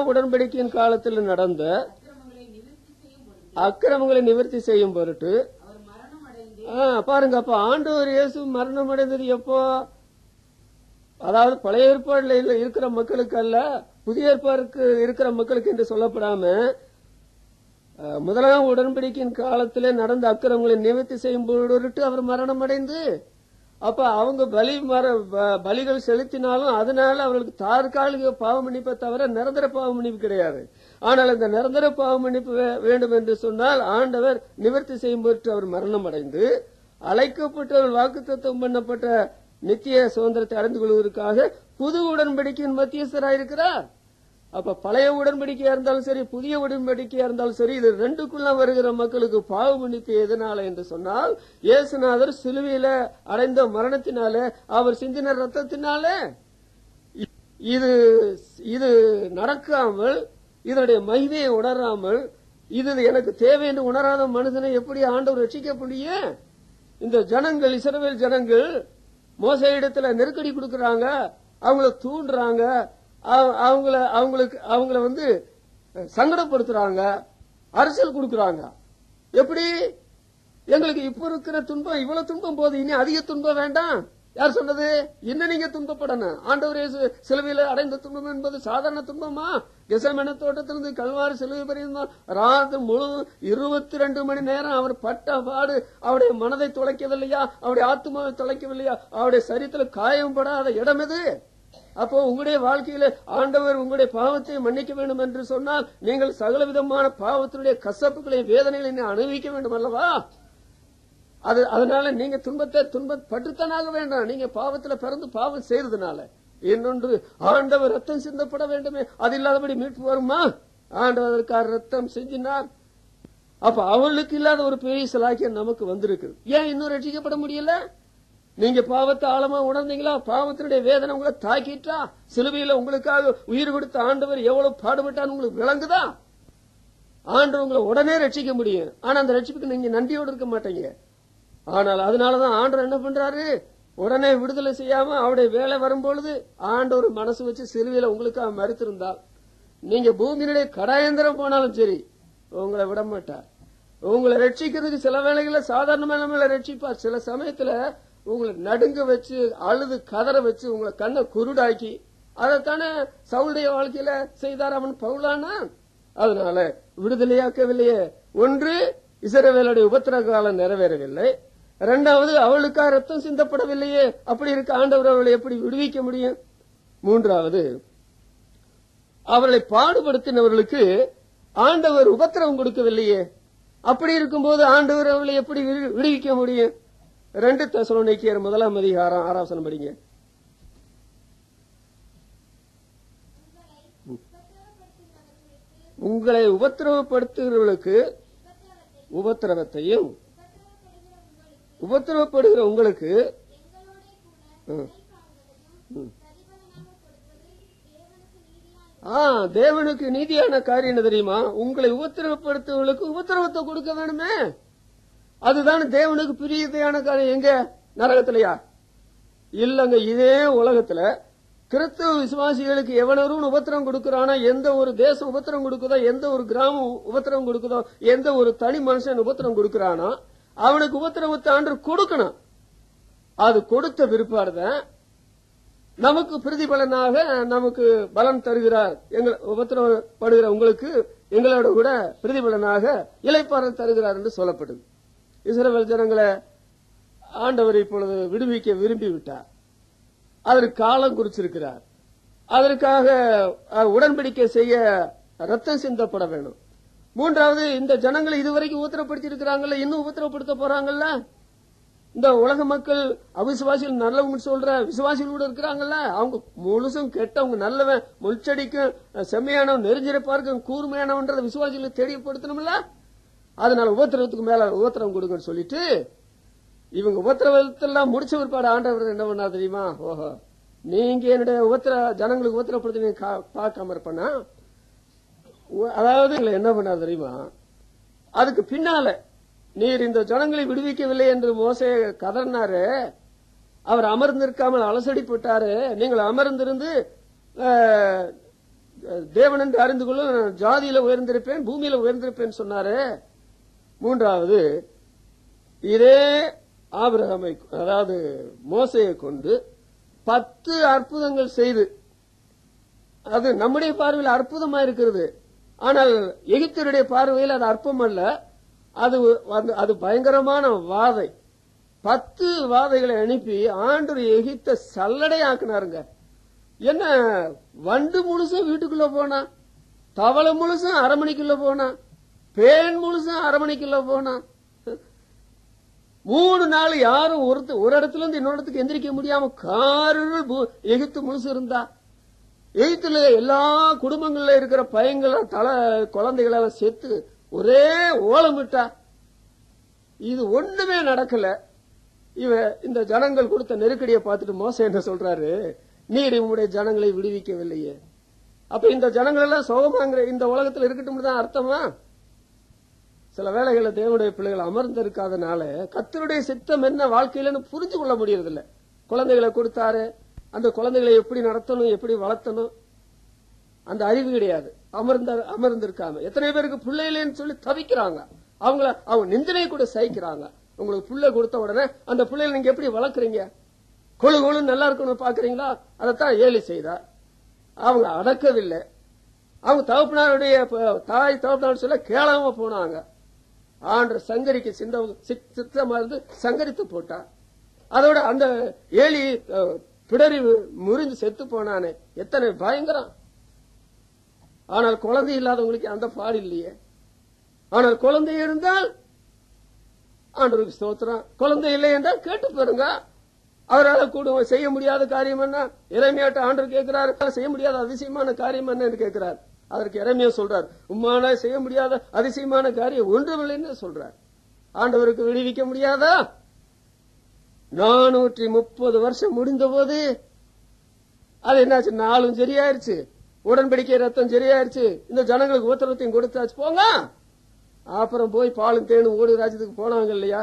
S1: உடன்படிக்கையின் காலத்தில் நடந்த அக்கிரமங்களை நிவர்த்தி செய்யும் பொருட்டு பாருங்க. அப்ப ஆண்டவர் இயேசு மரணம் அடைந்தது எப்போ? அதாவது பழைய ஏற்பாடுல இருக்கிற மக்களுக்கு அல்ல, புதிய ஏற்பாடுக்கு இருக்கிற மக்களுக்கு என்று சொல்லப்படாம முதலாம் உடன்படிக்கையின் காலத்திலே நடந்த அக்கிரமங்களை நிவர்த்தி செய்யும் பொருட்டு அவர் மரணம் அடைந்து, அப்ப அவங்க பலிகள் செலுத்தினாலும் அதனால அவர்களுக்கு தற்காலிக பாவ மன்னிப்பை தவிர நிரந்தர பாவ மன்னிப்பு கிடையாது. ஆனால் இந்த நிரந்தர பாவ மன்னிப்பு வேண்டும் என்று சொன்னால் ஆண்டவர் நிவர்த்தி செய்யும் பொருட்டு அவர் மரணம் அடைந்து அழைக்கப்பட்டவர்கள் வாக்குத்தத்தம் பண்ணப்பட்ட நித்திய சுதந்திரத்தை அடைந்து கொள்வதற்காக புது உடன்படிக்கையின் மத்தியஸ்தராயிருக்கிறார். அப்ப பழைய உடன்படிக்கையா இருந்தாலும் சரி, புதிய உடன்படிக்கையா இருந்தாலும் சரி, இது ரெண்டுக்குள்ள வருகிற மக்களுக்கு பாவ மன்னிப்பு எதனால என்று சொன்னால் இயேசுநாதர் சிலுவையில அடைந்த மரணத்தினால, அவர் சிந்தின ரத்தத்தினால. இது நடக்காமல், இதனுடைய மகிமையை உணராமல், இது எனக்கு தேவை என்று உணராத மனுஷனை எப்படி ஆண்டவர் ரட்சிக்க முடியும்? இந்த ஜனங்கள், இஸ்ரவேல் ஜனங்கள் மோசே இடத்துல நெருக்கடி கொடுக்கறாங்க, அவங்கள தூண்டுறாங்க, அவங்கள வந்து சங்கடப்படுத்துறாங்க, அரசியல் கொடுக்கறாங்க. எப்படி? எங்களுக்கு இப்ப இருக்கிற துன்பம் இவ்வளவு துன்பம் போது, இனி அதிக துன்பம் வேண்டாம். யார் சொன்னது? இன்னும் நீங்க துன்பப்படணும். ஆண்டவர் இயேசு சிலுவையில அடைந்த துன்பம் என்பது சாதாரண துன்பமா? கெத்செமனே தோட்டத்திலிருந்து கல்வாரி சிலுவை பரியந்தம் ராத்திரி முழு 22 மணி நேரம் அவர் பட்ட பாடு அவருடைய மனதை துளைக்கவில்லையா? அவருடைய ஆத்மாவை துளைக்கவில்லையா? அவருடைய சரீரத்தில் காயம் படாத இடம் எது? அப்போ உங்களுடைய வாழ்க்கையில ஆண்டவர் உங்களுடைய பாவத்தை மன்னிக்க வேண்டும் என்று சொன்னால் நீங்கள் சகல விதமான பாவத்தினுடைய கசப்புகளை வேதனைகளை அனுபவிக்க வேண்டும் அல்லவா? அதனால நீங்க துன்பப்பட்டுத்தானாக வேண்டாம். நீங்க பாவத்துல பிறந்து பாவம் செய்யறதுனால. இன்னொன்று, ஆண்டவர் ரத்தம் சிந்தப்பட வேண்டுமே, அது இல்லாதபடி மீட்பு வருமா? ஆண்டவர் அதற்காக ரத்தம் செஞ்சினார். அப்ப அவளுக்கு இல்லாத ஒரு பெரிய சலாக்கியம் நமக்கு வந்திருக்கு. ஏன் இன்னும் ரட்சிக்கப்பட முடியல? நீங்க பாவத்தை ஆழமா உணர்ந்தீங்களா? பாவத்தினுடைய வேதனை உங்களை தாக்கிட்டா? சிலுவையில உங்களுக்காக உயிர் கொடுத்த ஆண்டவர் எவ்வளவு பாடுபட்டான்னு உங்களுக்கு விளங்குதா? ஆண்டவர் உங்களை உடனே ரட்சிக்க முடியும். ஆனா அந்த ரட்சிப்புக்கு நீங்க நன்றியோடு இருக்க மாட்டீங்க. ஆனால் அதனாலதான் ஆண்டவர் என்ன பண்றாரு? உடனே விடுதலை செய்யாம அவருடைய வேலை வரும்பொழுது ஆண்டவர் மனசு வச்சு சிலுவையில உங்களுக்காக மறுத்திருந்தால், நீங்க பூமியினுடைய கடாயந்திரம் போனாலும் சரி உங்களை விட மாட்டார். உங்களை ரட்சிக்கிறதுக்கு சில வேளைகளில் சாதாரணமான ரட்சிப்பார். சில சமயத்துல உங்களை நடுங்க வச்சு அழுது கதற வச்சு உங்களை கண்ணை குருடாக்கி, அதைத்தானே சவுளுடைய வாழ்க்கையில செய்தார் அவன் பவுலானா. அதனால விடுதலையாக்கவில்லையே. ஒன்று, இஸ்ரவேலுடைய உபத்திரவ காலம் நிறைவேறவில்லை. இரண்டாவது, அவளுக்காக ரத்தம் சிந்தப்படவில்லையே. அப்படி இருக்க ஆண்டவர் அவளை எப்படி விடுவிக்க முடியும்? மூன்றாவது, அவர்களை பாடுபடுத்தினவர்களுக்கு ஆண்டவர் உபத்திரவம் கொடுக்கவில்லையே. அப்படி இருக்கும்போது ஆண்டவர் அவளை எப்படி விடுவிக்க முடியும்? 2 தெசலோனிக்கேயர் 1 அதிகாரம் 6 வசனம் படிங்க. உங்களை உபத்திரவப்படுத்துகிறவர்களுக்கு உபத்திரவத்தையும், உபத்திரவப்படுகிற உங்களுக்கு தேவனுக்கு நீதியான காரியம் என்ன தெரியுமா? உங்களை உபத்திரவப்படுத்துவர்களுக்கு உபத்திரவத்தை கொடுக்க வேணுமே. அதுதான் தேவனுக்கு பிரியதையான காரியம். எங்க? நரகத்திலையா? இல்லங்க, இதே உலகத்துல கிறிஸ்தவ விசுவாசிகளுக்கு எவனரும் உபத்திரம் கொடுக்கிறானா, எந்த ஒரு தேசம் உபத்திரம் கொடுக்குதோ, எந்த ஒரு கிராமம் உபத்திரம் கொடுக்குதோ, எந்த ஒரு தனி மனுஷன் உபத்திரம் கொடுக்கிறானோ அவனுக்கு உபத்திரவத்தை ஆண்டு கொடுக்கணும். அது கொடுத்த பிற்பாடுதான் நமக்கு பிரதிபலனாக நமக்கு பலன் தருகிறார். எங்கள் உபத்திரவப்படுகிற உங்களுக்கு எங்களோட கூட பிரதிபலனாக இளைப்பாறுதல் தருகிறார் என்று சொல்லப்படுது. இஸ்ரவேல் ஜனங்களை ஆண்டவர் இப்பொழுது விடுவிக்க விரும்பி விட்டார். அதற்கு காலம் குறிச்சிருக்கிறார். அதற்காக உடன்படிக்கை செய்ய ரத்தம் சிந்தப்பட வேணும். மூன்றாவது, இந்த ஜனங்களை இதுவரைக்கும் உபத்திரப்படுத்தி இருக்கிறாங்கல்ல, இன்னும் உபத்திரப்படுத்த போறாங்கல்ல. இந்த உலக மக்கள் அவிசுவாசிகள் நல்லவங்க சொல்ற விசுவாசிகள் கூட இருக்கிறாங்கல்ல, அவங்க முழுசும் கெட்டவங்க, நல்லவன் முள்செடிக்கும் செம்மையானவன் நெருஞ்சிருப்பாருக்கும் கூர்மையானவன்ற விசுவாசிகளுக்கு தெரியப்படுத்தணும்ல. அதனால உபத்திரவத்துக்கு மேல உபத்திரவம் கொடுங்கன்னு சொல்லிட்டு இவங்க உபத்திரவத்தெல்லாம் முடிச்ச பிற்பாடு ஆண்டவர் என்ன பண்ணா தெரியுமா? ஓஹோ, நீங்க என்னுடைய ஜனங்களுக்கு உபத்திரப்படுத்த பார்க்காம இருப்பனா, அதாவது என்ன பண்ணா தெரியுமா? அதுக்கு பின்னால நீர் இந்த ஜனங்களை விடுவிக்கவில்லை என்று மோசே கதறினாரு. அவர் அமர்ந்திருக்காமல் அலசடிப்பட்டாரு. நீங்கள் அமர்ந்திருந்து தேவன் என்று அறிந்து கொள்ள ஜாதியில உயர்ந்திருப்பேன், பூமியில உயர்ந்திருப்பேன் சொன்னாரு. மூன்றாவது, இதே ஆபிரகாமை, அதாவது மோசையை கொண்டு 10 அற்புதங்கள் செய்து, அது நம்முடைய பார்வையில் அற்புதமா இருக்கிறது. ஆனால் எகிப்தியருடைய பார்வையில் அது அற்பம் அல்ல, அது பயங்கரமான வாதை. 10 வாதைகளை அனுப்பி ஆண்டவர் எகிப்த சல்லடை ஆக்கினாருங்க. என்ன, வண்டு முழுசும் வீட்டுக்குள்ள போனா, தவளை முழுசும் அரமணிக்குள்ள போனா, பேன் முழுசும் அரமணிக்குள்ள போனா, 3 நாள் யாரும் ஒரு இடத்துல இருந்து இன்னொரு இடத்துக்கு எந்திரிக்க முடியாம காரில் எகிப்து முழுசு இருந்தா. எகிப்துல எல்லா குடும்பங்கள்ல இருக்கிற பையங்கள குழந்தைகள செத்து ஒரே ஓலமிட்டா. இது ஒண்ணுமே நடக்கல. இந்த ஜனங்கள் கொடுத்த நெருக்கடியை பார்த்துட்டு மோசே என்ன சொல்றாரு? நீர் உங்களுடைய ஜனங்களை விடுவிக்கவில்லையே. அப்ப இந்த ஜனங்கள் எல்லாம் சோகமாங்கிற இந்த உலகத்தில் இருக்கட்டும் தான் அர்த்தமா? சில வேளைகளில் தேவனுடைய பிள்ளைகள் அமர்ந்திருக்காதனால கர்த்தருடைய சித்தம் என்ன வாழ்க்கையில புரிஞ்சு கொள்ள முடியறதில்ல. குழந்தைகளை கொடுத்தாரு, அந்த குழந்தைகளை எப்படி நடத்தணும், எப்படி வளர்த்தணும், அந்த அறிவு கிடையாது. அமர்ந்திருக்காம எத்தனை பேருக்கு பிள்ளைகளேன்னு சொல்லி தவிக்கிறாங்க. அவங்க நிந்தனை கூட சகிக்கிறாங்க. உங்களுக்கு பிள்ளை கொடுத்த உடனே அந்த பிள்ளைகளை நீங்க எப்படி வளர்க்குறீங்க? கொழு கொழு நல்லா இருக்கணும் பாக்குறீங்களா? அதைத்தான் ஏலி செய்தார். அவங்க அடக்கவில்லை. அவங்க தகப்பனாருடைய தாய் தகப்பனார் சொல்ல கேளாம போனாங்க. ஆண்டவர் சங்கரிக்கு சித்தமா இருந்து சங்கரித்து போட்டார். அதோட அந்த ஏலி பிடரி முறிஞ்சு செத்து போனானே, எத்தனை பயங்கரம். ஆனால் குழந்தை இல்லாதவங்களுக்கு அந்த பாடு இல்லையே. ஆனால் குழந்தை இருந்தால் ஆண்டவருக்கு ஸ்தோத்திரம். குழந்தை இல்லை என்றால் கேட்டு பாருங்க. அவரால் கூட செய்ய முடியாத காரியம் என்ன? எரேமியாட்ட ஆண்டவர் கேட்கிறார், செய்ய முடியாத அதிசயமான காரியம் என்ன என்று கேட்கிறார். அதற்கு எரேமியா சொல்றார், உம்மால செய்ய முடியாத அதிசயமான காரியம் ஒன்றுமில்லைன்னு சொல்றார். ஆண்டவருக்கு விடுவிக்க முடியாதா? 430 வருஷம் முடிந்த போது அது என்னாச்சு? நாளும் சரியாயிருச்சு, உடன்படிக்கை ரத்தம் சரியாயிருச்சு, இந்த ஜனங்களுக்கு உத்தரத்தையும் கொடுத்தாச்சு, போங்க. அப்புறம் போய் பாலும் தேனும் ஓடு ராஜ்யத்துக்கு போனாங்க இல்லையா?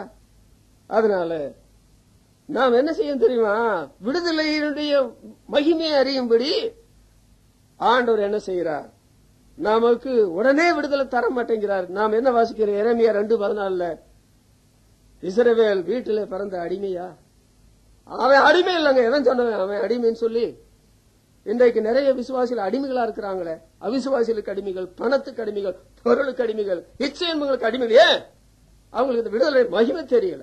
S1: அதனால நாம் என்ன செய்ய தெரியுமா? விடுதலையினுடைய மகிமையை அறியும்படி ஆண்டவர் என்ன செய்கிறார்? நமக்கு உடனே விடுதலை தர மாட்டேங்கிறார். நாம் என்ன வாசிக்கிறோம்? எரேமியா 2:14, இஸ்ரவேல் வீட்டிலே பிறந்த அடிமையா? அவன் அடிமை இல்லைங்க. எவன் சொன்னவன் அவன் அடிமைன்னு சொல்லி? இன்றைக்கு நிறைய விசுவாசிகள் அடிமைகளா இருக்கிறாங்களே. அவிசுவாசிகளுக்கு அடிமைகள், பணத்துக்கு அடிமைகள், பொருளுக்கு அடிமைகள், இச்சை என்பவங்களுக்கு அடிமைகள். ஏன்? அவங்களுக்கு இந்த விடுதலை மகிமை தெரியல.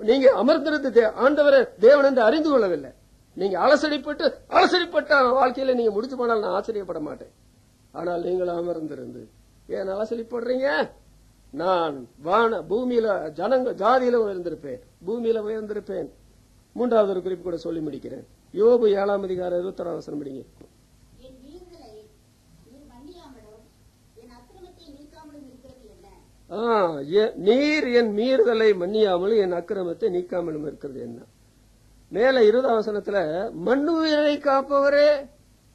S1: நீங்க அமர்ந்திருந்து ஆண்டவரை தேவன் என்று அறிந்து கொள்ளவில்லை. நீங்க அலசடிப்பட்ட வாழ்க்கையில நீங்க முடிச்சு போனால் நான் ஆச்சரியப்பட மாட்டேன். ஆனால் நீங்கள் அமர்ந்திருந்து ஏன் அலசடிப்படுறீங்க? நான் பூமியில ஜாதியில உயர்ந்திருப்பேன், பூமியில உயர்ந்திருப்பேன். 3வது ஒரு குறிப்பு கூட சொல்லி முடிக்கிறேன். யோபு 7ஆம் அதிகாரம் 26ஆம் வசனம் படிங்க. நீர் என் மீறுதலை மன்னியாமலும் என் அக்கிரமத்தை நீக்காமலும் இருக்கிறது என்ன? மேல 20ஆம் வசனத்துல மண்ணுயிரை காப்பவரே,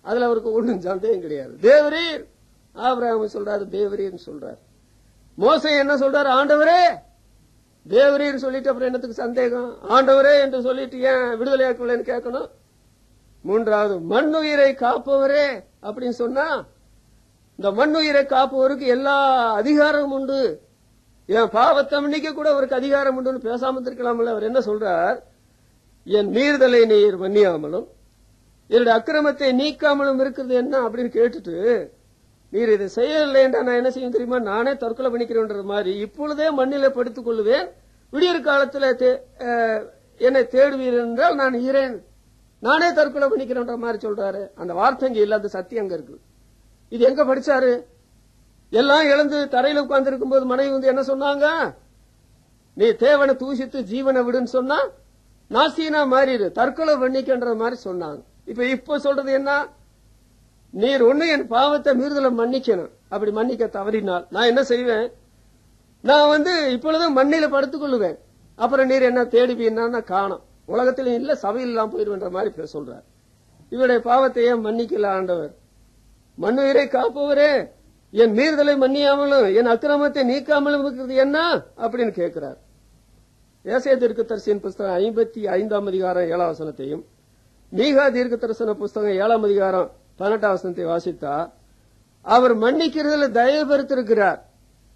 S1: அதுல அவருக்கு ஒன்றும் சந்தேகம் கிடையாது. தேவரீர், ஆபிரகாம் சொல்றாரு தேவரீர் சொல்றாரு. மோசே என்ன சொல்றாரு? ஆண்டவரே. தேவரீர் சொல்லிட்டு அப்புறம் என்னத்துக்கு சந்தேகம்? ஆண்டவரே என்று சொல்லிட்டு ஏன் விடுதலையாக்கலன்னு கேட்கணும்? 3வது மண்ணுயிரை காப்பவரே அப்படின்னு சொன்னா, இந்த மண்ணுயிரை காப்பவருக்கு எல்லா அதிகாரமும் உண்டு. என் பாவத்தை மன்னிக்க கூட அவருக்கு அதிகாரம் உண்டு. பேசாம இருக்கலாம்ல. அவர் என்ன சொல்றார்? என் மீறுதலை நீர் மன்னியாமலும் என்னுடைய அக்கிரமத்தை நீக்காமலும் இருக்கிறது என்ன அப்படின்னு கேட்டுட்டு, நீர் இதை செய்யவில்லை என்றா நான் என்ன செய்ய தெரியுமா? நானே தற்கொலை பண்ணிக்கிறேன் மாதிரி இப்பொழுதே மண்ணில படுத்துக் கொள்ளுவேன். விடியற் காலத்தில் என்னை தேடுவீர் என்றால் நான் ஈரேன், நானே தற்கொலை பண்ணிக்கிறேன்ற மாதிரி சொல்றாரு. அந்த வார்த்தை இங்க இல்லாத சத்தியம் அங்க இருக்கு. இது எங்க படிச்சாரு? எல்லாம் இழந்து தரையில உட்கார்ந்து இருக்கும் போது மனைவி வந்து என்ன சொன்னாங்க? நீ தேவனை தூசித்து ஜீவனை விடுன்னு சொன்னா நாசீனா மாறிடு, தற்கொலை பண்ணிக்கின்ற மாதிரி சொன்னாங்க. இப்ப சொல்றது என்ன? நீர் ஒண்ணு என் பாவத்தை மீறுதலை மன்னிக்கணும். அப்படி மன்னிக்க தவறினால் நான் என்ன செய்வேன்? நான் இப்பொழுதும் மண்ணில படுத்துக் கொள்ளுவேன். அப்புறம் நீர் என்ன தேடுவீன்னா காணும், உலகத்திலும் இல்ல சபையில் எல்லாம் போயிடுவேன்ற மாதிரி சொல்றார். இவருடைய பாவத்தை ஏன் மன்னிக்கல ஆண்டவர்? மண்ணுயிரை காப்பவரே, என் மீறுதலை மன்னியாமலும் என் அக்கிரமத்தை நீக்காமலும் இருக்கிறது என்ன அப்படின்னு கேட்கிறார். ஏசாயா தீர்க்கதரிசியின் புஸ்தகம் 55ஆம் அதிகாரம் 7ஆம் வசனத்தையும், மீகா தீர்க்க தரிசன புஸ்தகம் 7ஆம் அதிகாரம் 18ஆம் வசனத்தை வாசித்தா, அவர் மன்னிக்கிறதுல தயவு பெருத்திருக்கிறார்.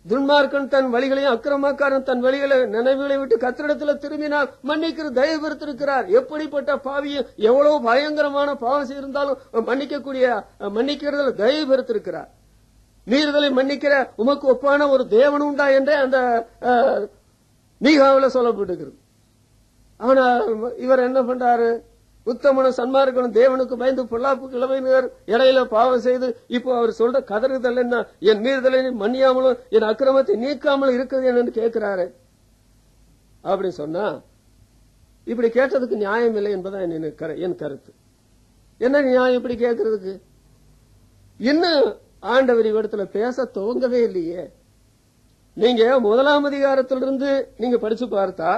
S1: துன்மார்க்கன் தன் வழிகளையும் அக்கிரமக்காரன் தன் வழிகளை நினைவுகளை விட்டு கத்திரிடத்துல திரும்பினால் மன்னிக்கிறது தயவு பெருத்திருக்கிறார். எப்படிப்பட்ட பாவியும் எவ்வளவு பயங்கரமான பாவம் செய்திருந்தாலும் மன்னிக்கிறதுல தயவு பெருத்திருக்கிறார். மீறுதலை மன்னிக்கிற உமக்கு ஒப்பான ஒரு தேவன் உண்டா என்றே அந்த மீகாவில் சொல்லப்பட்டிருக்கிறது. ஆனால் இவர் என்ன பண்றாரு? உத்தமனும் சன்மார்க்கனும் தேவனுக்கு பயந்து பொல்லாப்பு கிழமையினர் இடையில பாவம் செய்து இப்போ அவர் சொல்ற கதறுதல் என்ன? என் மீறுதலை மன்னியாமலும் என் அக்கிரமத்தை நீக்காமலும் இருக்குது என்று கேட்கிறாரு. அப்படி சொன்னா இப்படி கேட்டதுக்கு நியாயம் இல்லை என்பதான் என் கருத்து. என்ன நியாயம் இப்படி கேட்கறதுக்கு? இன்னும் ஆண்டவர் இவரிடத்துல பேச துவங்கவே இல்லையே. நீங்க 1ஆம் அதிகாரத்திலிருந்து நீங்க படிச்சு பார்த்தா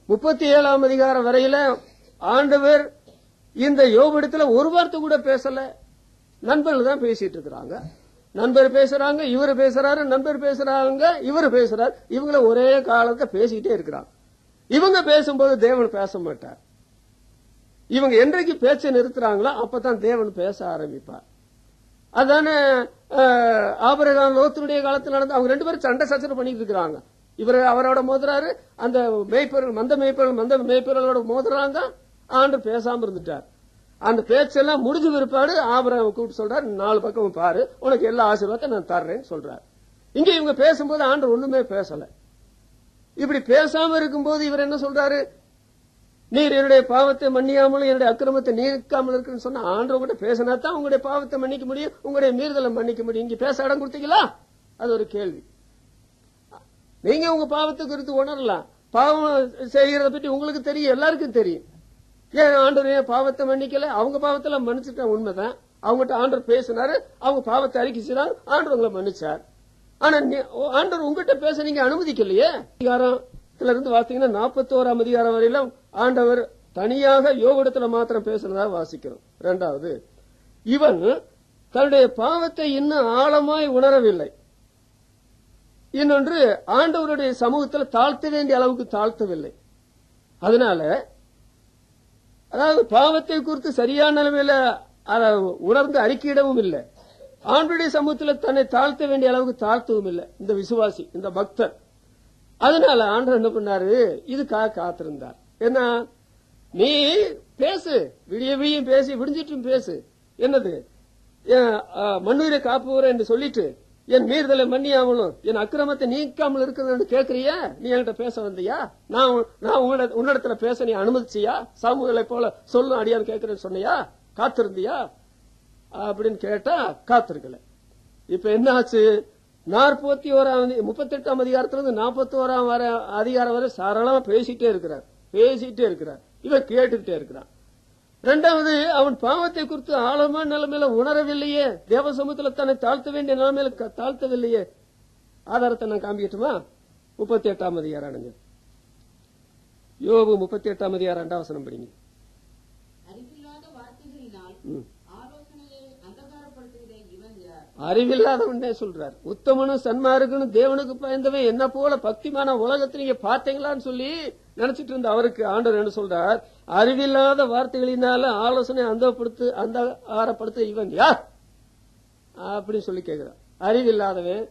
S1: 37ஆம் அதிகாரம் வரையில ஆண்டவர் இந்த யோபிடத்துல ஒரு வார்த்தை கூட பேசல. நண்பர்கள் தான் பேசிட்டு இருக்கிறாங்க. நண்பர் பேசுறாங்க, இவரு பேசுறாரு, நண்பர் பேசுறாங்க, இவரு பேசுறாரு. இவங்கள ஒரே காலத்தை பேசிட்டே இருக்கிறாங்க. இவங்க பேசும்போது தேவன் பேச மாட்டார். இவங்க என்றைக்கு பேச்சை நிறுத்துறாங்களோ அப்பதான் தேவன் பேச ஆரம்பிப்பார். அதான ஆபிரகாம் லோத்துடைய காலத்தில் நடந்து அவங்க 2 பேரும் சண்டை சச்சரவு பண்ணிட்டு இருக்கிறாங்க. இவர் அவரோட மோதுறாரு, அந்த மேய்ப்பர்கள் மந்த மேய்ப்பர்களோட மோதுறாங்க. ஆண்டு பேசாம இருந்துட்டார். அந்த பேச்செல்லாம் முடிஞ்ச பிற்பாடு ஆபிரகாம் கூப்பிட்டு சொல்றாரு, 4 பக்கமும் பாரு, உனக்கு எல்லா ஆசீர்வாதத்தை நான் தர்றேன்னு சொல்றாரு. இங்க இவங்க பேசும்போது ஆண்டு ஒண்ணுமே பேசல. இப்படி பேசாம இருக்கும்போது இவர் என்ன சொல்றாரு, நீர் என்னுடைய பாவத்தை மன்னியாமலும் என்னுடைய அக்கிரமத்தை நீக்காமல் இருக்குன்னு சொன்னா ஆண்டு உங்ககிட்ட பேசினா தான் உங்களுடைய பாவத்தை மன்னிக்க முடியும், உங்களுடைய மீறுதலை மன்னிக்க முடியும். இங்க பேச இடம் கொடுத்தீங்களா? அது ஒரு கேள்வி. நீங்க உங்க பாவத்தை குறித்து உணரலாம். பாவம் செய்யறத பற்றி உங்களுக்கு தெரியும், எல்லாருக்கும் தெரியும். ஏன் ஆண்டவர் பாவத்தை மன்னிக்கல? அவங்க பாவத்தை மன்னிச்சுட்டா உண்மைதான். அவங்ககிட்ட ஆண்டவர் பேசினாரு, அவங்க பாவத்தை அறிக்கைச்சாரு, ஆண்டவர் உங்களை மன்னிச்சார். ஆனா ஆண்டவர் உங்ககிட்ட பேச நீங்க அனுமதிக்கலையே. அதிகாரத்துல இருந்து வாசிங்கன்னா 41ஆம் அதிகாரம் வரையிலும் ஆண்டவர் தனியாக யோகிடத்துல மாத்திரம் பேசுறதா வாசிக்கிறோம். 2வது, இவன் தன்னுடைய பாவத்தை இன்னும் ஆழமாய் உணரவில்லை. இன்னொன்று, ஆண்டவருடைய சமூகத்தில் தாழ்த்த வேண்டிய அளவுக்கு தாழ்த்தவில்லை. அதனால அதாவது பாவத்தை குறித்து சரியான நிலைமையில உணர்ந்து அறிக்கையிடவும் இல்லை, ஆண்டவருடைய சமூகத்தில் தன்னை தாழ்த்த வேண்டிய அளவுக்கு தாழ்த்தவும் இல்லை இந்த விசுவாசி, இந்த பக்தர். அதனால ஆண்டவர் என்ன பண்ணாரு, இதுக்காக காத்திருந்தார். என்ன, நீ பேசு, விடிய விடியும் பேசி விடிஞ்சிட்டும் பேசு, என்னது மண்ணுயிரை காப்புவர் என்று சொல்லிட்டு என் மீறுதலை மன்னியாமலும் என் அக்கிரமத்தை நீக்காமல் இருக்கிறது கேட்கறியா? நீ என்கிட்ட பேச வந்தியா? நான் உன்னிடத்துல பேச நீ அனுமதிச்சியா? சாமுவேலை போல சொல்லும் அடியான்னு கேட்கிறேன்னு சொன்னியா? காத்திருந்தியா அப்படின்னு கேட்டா காத்திருக்கல. இப்ப என்ன ஆச்சு, 38ஆம் அதிகாரத்திலிருந்து 41ஆம் அதிகாரம் வரை சாராளமா பேசிட்டே இருக்கிறார். இவன் கேட்டுக்கிட்டே இருக்கிறான். 2வது, அவன் பாவத்தை குறித்து ஆழமான நிலைமையில உணரவில்லையே, தேவ சமூகத்தில் தன்னை தாழ்த்த வேண்டிய நிலைமையில தாழ்த்தவில்லையே. ஆதாரத்தை நான் காமிக்கட்டுமா? 38ஆம் அதிகாரம் அடைஞ்சு யோபு 38ஆம் அதிகாரம் 2ஆம் வசனம் படிங்க. அறிவில்லாதவன் சொல்றார். உத்தமனும் சன்மார்க்கனும் தேவனுக்கு பயந்தவன் என்ன போல பக்திமான உலகத்தை நீங்க பாத்தீங்களான்னு சொல்லி நினைச்சிட்டு இருந்த அவருக்கு ஆண்டவர் என்ன சொல்றார், அறிவில்லாத வார்த்தைகளினால ஆலோசனை அந்த ஆரப்படுத்த இவன் யார் அப்படின்னு சொல்லி கேட்கிறார். அறிவில்லாதவன்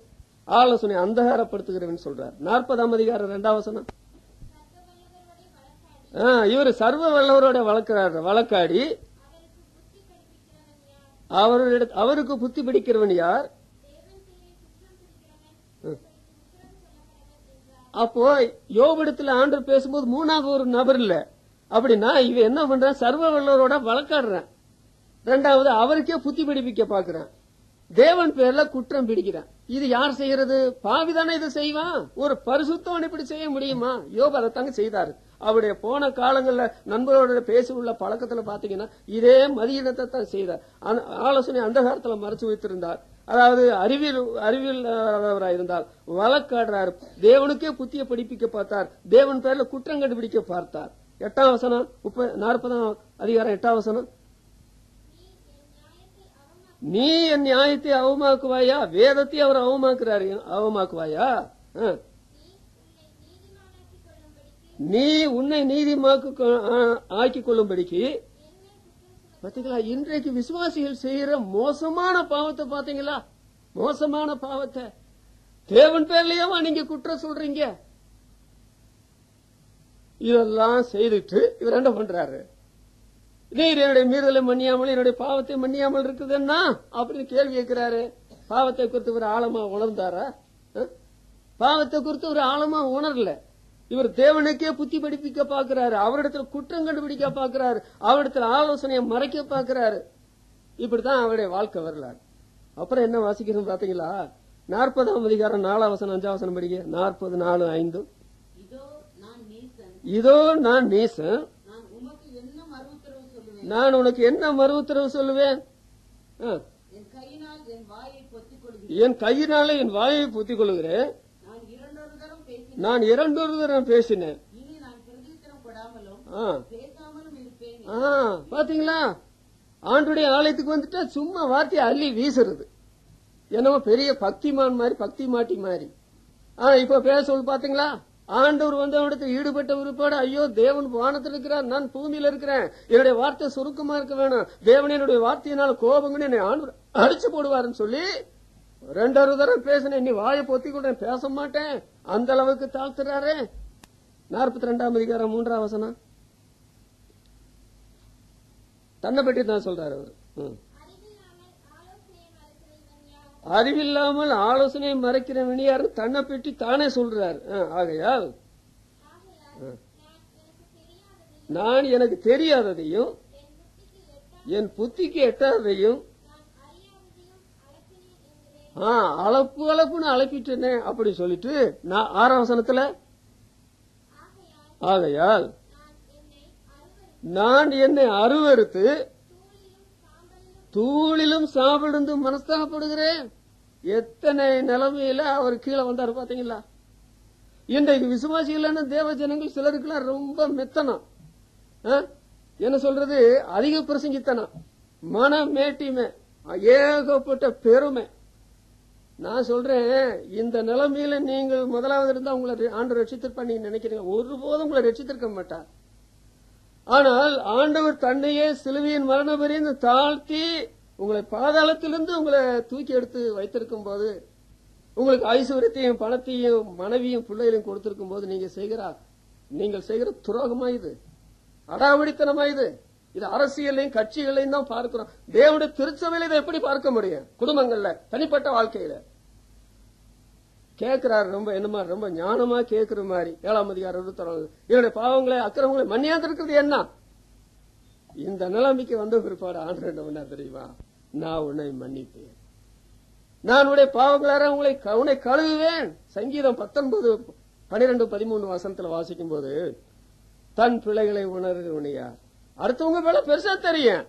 S1: ஆலோசனை அந்தகாரப்படுத்துகிறவன் சொல்றார். 40ஆம் அதிகாரம் 2ஆம் வசனம். இவர் சர்வ வல்லவரோட வழக்காடி அவருக்கு புத்தி பிடிக்கிறவன் யார்? அப்போ யோபிடத்துல ஆண்டவர் பேசும்போது 3வது ஒரு நபர் இல்ல. அப்படின்னா இவன் என்ன பண்றான், சர்வ வல்லவரோட வழக்காடுறான். 2வது அவருக்கே புத்தி பிடிப்பிக்க பாக்குறான். தேவன் பேர்ல குற்றம் பிடிக்கிறான். இது யார் செய்யறது? பாவிதானே இதை செய்வான். ஒரு பரிசுத்தவன் இப்படி செய்ய முடியுமா? யோபு அதைத்தாங்க செய்தாரு. அவருடைய போன காலங்கள்ல நண்பரோட பேசி உள்ள பழக்கத்துல பாத்தீங்கன்னா இதே மதியினத்தை தான் செய்தார். ஆலோசனை அந்த காலத்துல மறைச்சு வைத்திருந்தார். அதாவது அறிவியல் இருந்தால் வழக்காடுறார். தேவனுக்கே புத்திய படிப்பிக்க பார்த்தார். தேவன் பேர்ல குற்றம் கண்டுபிடிக்க பார்த்தார். 8ஆம் வசனம் 40ஆம் அதிகாரம் 8ஆம் வசனம். நீ என் நியாயத்தை அவமாக்குவாயா? வேதத்தை அவர் அவமாக்குவாயா? நீ உன்னை நீதிமாக்கு ஆக்கிக் கொள்ளும்படிக்கு. பாத்தீங்களா, இன்றைக்கு விசுவாசிகள் செய்யற மோசமான பாவத்தை பாத்தீங்களா? மோசமான பாவத்தை தேவன் பேர்லயேவா நீங்க குற்றம் சொல்றீங்க? இதெல்லாம் செய்துட்டு இவர் என்ன பண்றாரு, நீர் என்னுடைய மீறுதலை மன்னியாமல் என்னுடைய பாவத்தை மன்னியாமல் இருக்குதுன்னா அப்படின்னு கேள்வி கேட்கிறாரு. பாவத்தை குறித்து ஒரு ஆழமா உணர்ந்தாரா? பாவத்தை குறித்து ஒரு ஆழமா உணரல. இவர் தேவனுக்கே புத்தி படிப்பிக்க பாக்குறாரு. அவரிடத்துல குற்றம் கண்டுபிடிக்க பாக்குறாரு. அவரிடத்துல ஆலோசனையை மறைக்க பாக்குறாரு. இப்படித்தான் அவருடைய வாழ்க்கை வரலாறு. அப்புறம் என்ன வாசிக்கிறோம் பாத்தீங்களா? 40ஆம் அதிகாரம் 4ஆம் வசனம் 5ஆம் வசனம் படிங்க. 40:4-5. இதோ நான் நீசன், நான் உனக்கு என்ன மறு உத்தரவு சொல்லுவேன்? என் கையினால என் வாயை பொத்திக் கொள்கிறேன். நான் 2 தரம் பேசினேன். பாத்தீங்களா, ஆண்டுடைய ஆலயத்துக்கு வந்துட்டா சும்மா வார்த்தையை அள்ளி வீசுறது. என்னவோ பெரிய பக்திமான் மாதிரி, பக்தி மாட்டி மாதிரி. இப்ப பேச சொல்லு பாத்தீங்களா? ஆண்டவர் வந்து அவனிடத்தில் ஈடுபட்ட பிற்பாடு, ஐயோ தேவன் வானத்தில் இருக்கிறார், நான் பூமியில இருக்கிறேன், என்னுடைய வார்த்தை சுருக்கமா இருக்க வேணும், தேவன் என்னுடைய வார்த்தையினால் கோபங்கன்னு என்னை ஆண்டவர் அடிச்சு போடுவாருன்னு சொல்லி 2 தரம் பேசினேன், நீ வாயை பொத்தி கொண்டேன், பேச மாட்டேன், அந்த அளவுக்கு தாழ்த்துறாரு. 42ஆம் அதிகாரம் 3ஆம் வசனம் தன்னை பற்றி தான் சொல்றாரு அவர். அறிவில்லாமல் ஆலோசனை மறைக்கிறவன் யார்? தன்னை பற்றி தானே சொல்றார். ஆகையால் நான் எனக்கு தெரியாததையும் என் புத்திக்கு எட்டாததையும் அளப்புன்னு அழைப்பிட்டேனே அப்படி சொல்லிட்டு நான் 6ஆம் வசனத்துல, ஆகையால் நான் என்னை அருவருத்து தூளிலும் சாப்பிடுந்து மனஸ்தாபப்படுகிறேன். எத்தனை நிலைமையில அவர் கீழே வந்தாரு பாத்தீங்களா? இன்றைக்கு விசுவாசிகளான தேவ ஜனங்கள் சிலருக்குலாம் ரொம்ப மெத்தனம், என்ன சொல்றது, அதிக பிரசங்கித்தனம், மன மேட்டிமை, ஏகப்பட்ட பெருமை. நான் சொல்றேன், இந்த நிலைமையில நீங்கள் முதலாவது இருந்தா உங்களை ஆண்டவர் ரட்சித்திருப்பா நீங்க நினைக்கிறீங்க? ஒருபோதும் உங்களை ரட்சித்திருக்க மாட்டார். ஆனால் ஆண்டவர் தன்னையே சிலுவையின் மரண பரியந்தம் தாழ்த்தி உங்களை பாதாளத்திலிருந்து உங்களை தூக்கி எடுத்து வைத்திருக்கும் போது, உங்களுக்கு ஐஸ்வர்யத்தையும் பணத்தையும் மனைவியும் பிள்ளைகளையும் கொடுத்திருக்கும் போது நீங்கள் செய்கிற துரோகமா இது? அடாவடித்தனமா இது? இது அரசியலையும் கட்சிகளையும் தான் பார்க்கிறோம். தேவனுடைய திருச்சபையில இதை எப்படி பார்க்க முடியும்? குடும்பங்கள்ல, தனிப்பட்ட வாழ்க்கையில கேட்கிறாரு. ரொம்ப என்னமா ரொம்ப ஞானமா கேட்கிற மாதிரி 7ஆம் அதிகாரம் 26 என்னுடைய பாவங்களை அக்கிரமங்களை மன்னியாந்திருக்கிறது என்ன? இந்த நிலைமைக்கு வந்த பிற்பாடு ஆண்டவர் என்ன பண்ணா தெரியுமா? நான் உன்னை மன்னிப்பேன், நான் உடைய பாவங்களார உன்னை கழுவுவேன். சங்கீதம் 19:12-13 வசனத்துல வாசிக்கும் போது, தன் பிள்ளைகளை உணர்கிறவன் யார்? அடுத்தவங்க மேல பெருசா தெரியும்,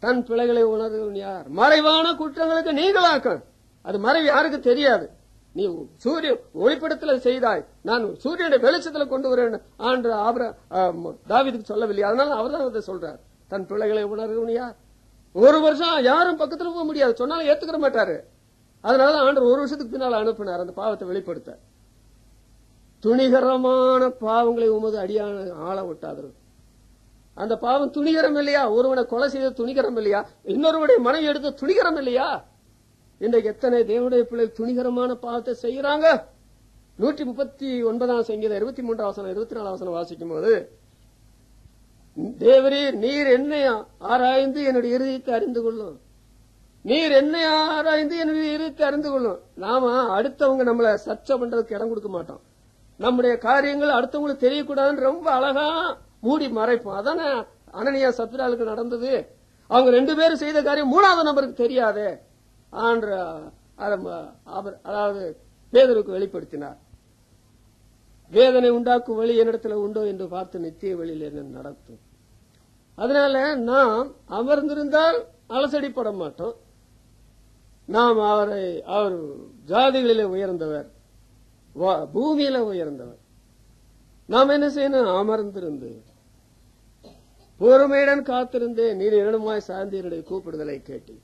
S1: தன் பிள்ளைகளை உணர்கிறவன் யார்? மறைவான குற்றங்களுக்கு நீங்களாக்கும். அது மறைவு யாருக்கு தெரியாது. நீ சூரிய ஒளிப்படத்தில் செய்தாய், நான் சூரியனுடைய வெளிச்சத்துல கொண்டு வரேன் ஆண்டு தாவீதுக்கு சொல்லவில்லை. அதனால அவர் தான் அதை சொல்றார், தன் பிள்ளைகளை உணர்கிறவன் யார்? 1 வருஷம் யாரும் பக்கத்துல போக முடியாது, சொன்னாலும் ஏத்துக்கிற மாட்டாரு. அதனால ஆண்டு 1 வருஷத்துக்கு பின்னால அனுப்பினார் அந்த பாவத்தை வெளிப்படுத்த. துணிகரமான பாவங்களை உமது அடியான ஆள விட்டாது. அந்த பாவம் துணிகரம் இல்லையா? ஒருவனை கொலை செய்த துணிகரம் இல்லையா? இன்னொருவனுடைய மனைவி எடுத்த துணிகரம் இல்லையா? இன்றைக்கு எத்தனை தேவனுடைய பிள்ளைகள் துணிகரமான பாவத்தை செய்யறாங்க. 139ஆம் சங்கீதம் 23ஆம் வசனம் 24ஆம் வசனம் வாசிக்கும் போது, தேவரே நீர் என்னை ஆராய்ந்து என்னுடைய இருதயத்தை அறிந்து கொள்ளும், நீர் என்னை ஆராய்ந்து என்னுடைய இருதயத்தை அறிந்து கொள்ளும். நாம அடுத்தவங்க நம்மளை சர்ச்சை பண்றதுக்கு இடம் கொடுக்க மாட்டோம். நம்முடைய காரியங்கள் அடுத்தவங்களுக்கு தெரியக்கூடாதுன்னு ரொம்ப அழகா மூடி மறைப்போம். அதானே அனனியா சத்ராலுக்கு நடந்தது. அவங்க 2 பேரும் செய்த காரியம் 3வது நபருக்கு தெரியாதே அதாவது பேதுருக்கு வெளிப்படுத்தினார். வேதனை உண்டாக்கும் வழி என்னிடத்துல உண்டோ என்று பார்த்து நித்திய வழியில் என்ன நடத்தும். அதனால நாம் அமர்ந்திருந்தால் அலசடிப்பட மாட்டோம். நாம் அவர் ஜாதிகளிலே உயர்ந்தவர், பூமியில உயர்ந்தவர். நாம் என்ன செய்யணும்? அமர்ந்திருந்து பொறுமையுடன் காத்திருந்தே நீர் இரண்டுமாய் சார்ந்து என்னுடைய கூப்பிடுதலை கேட்டீர்.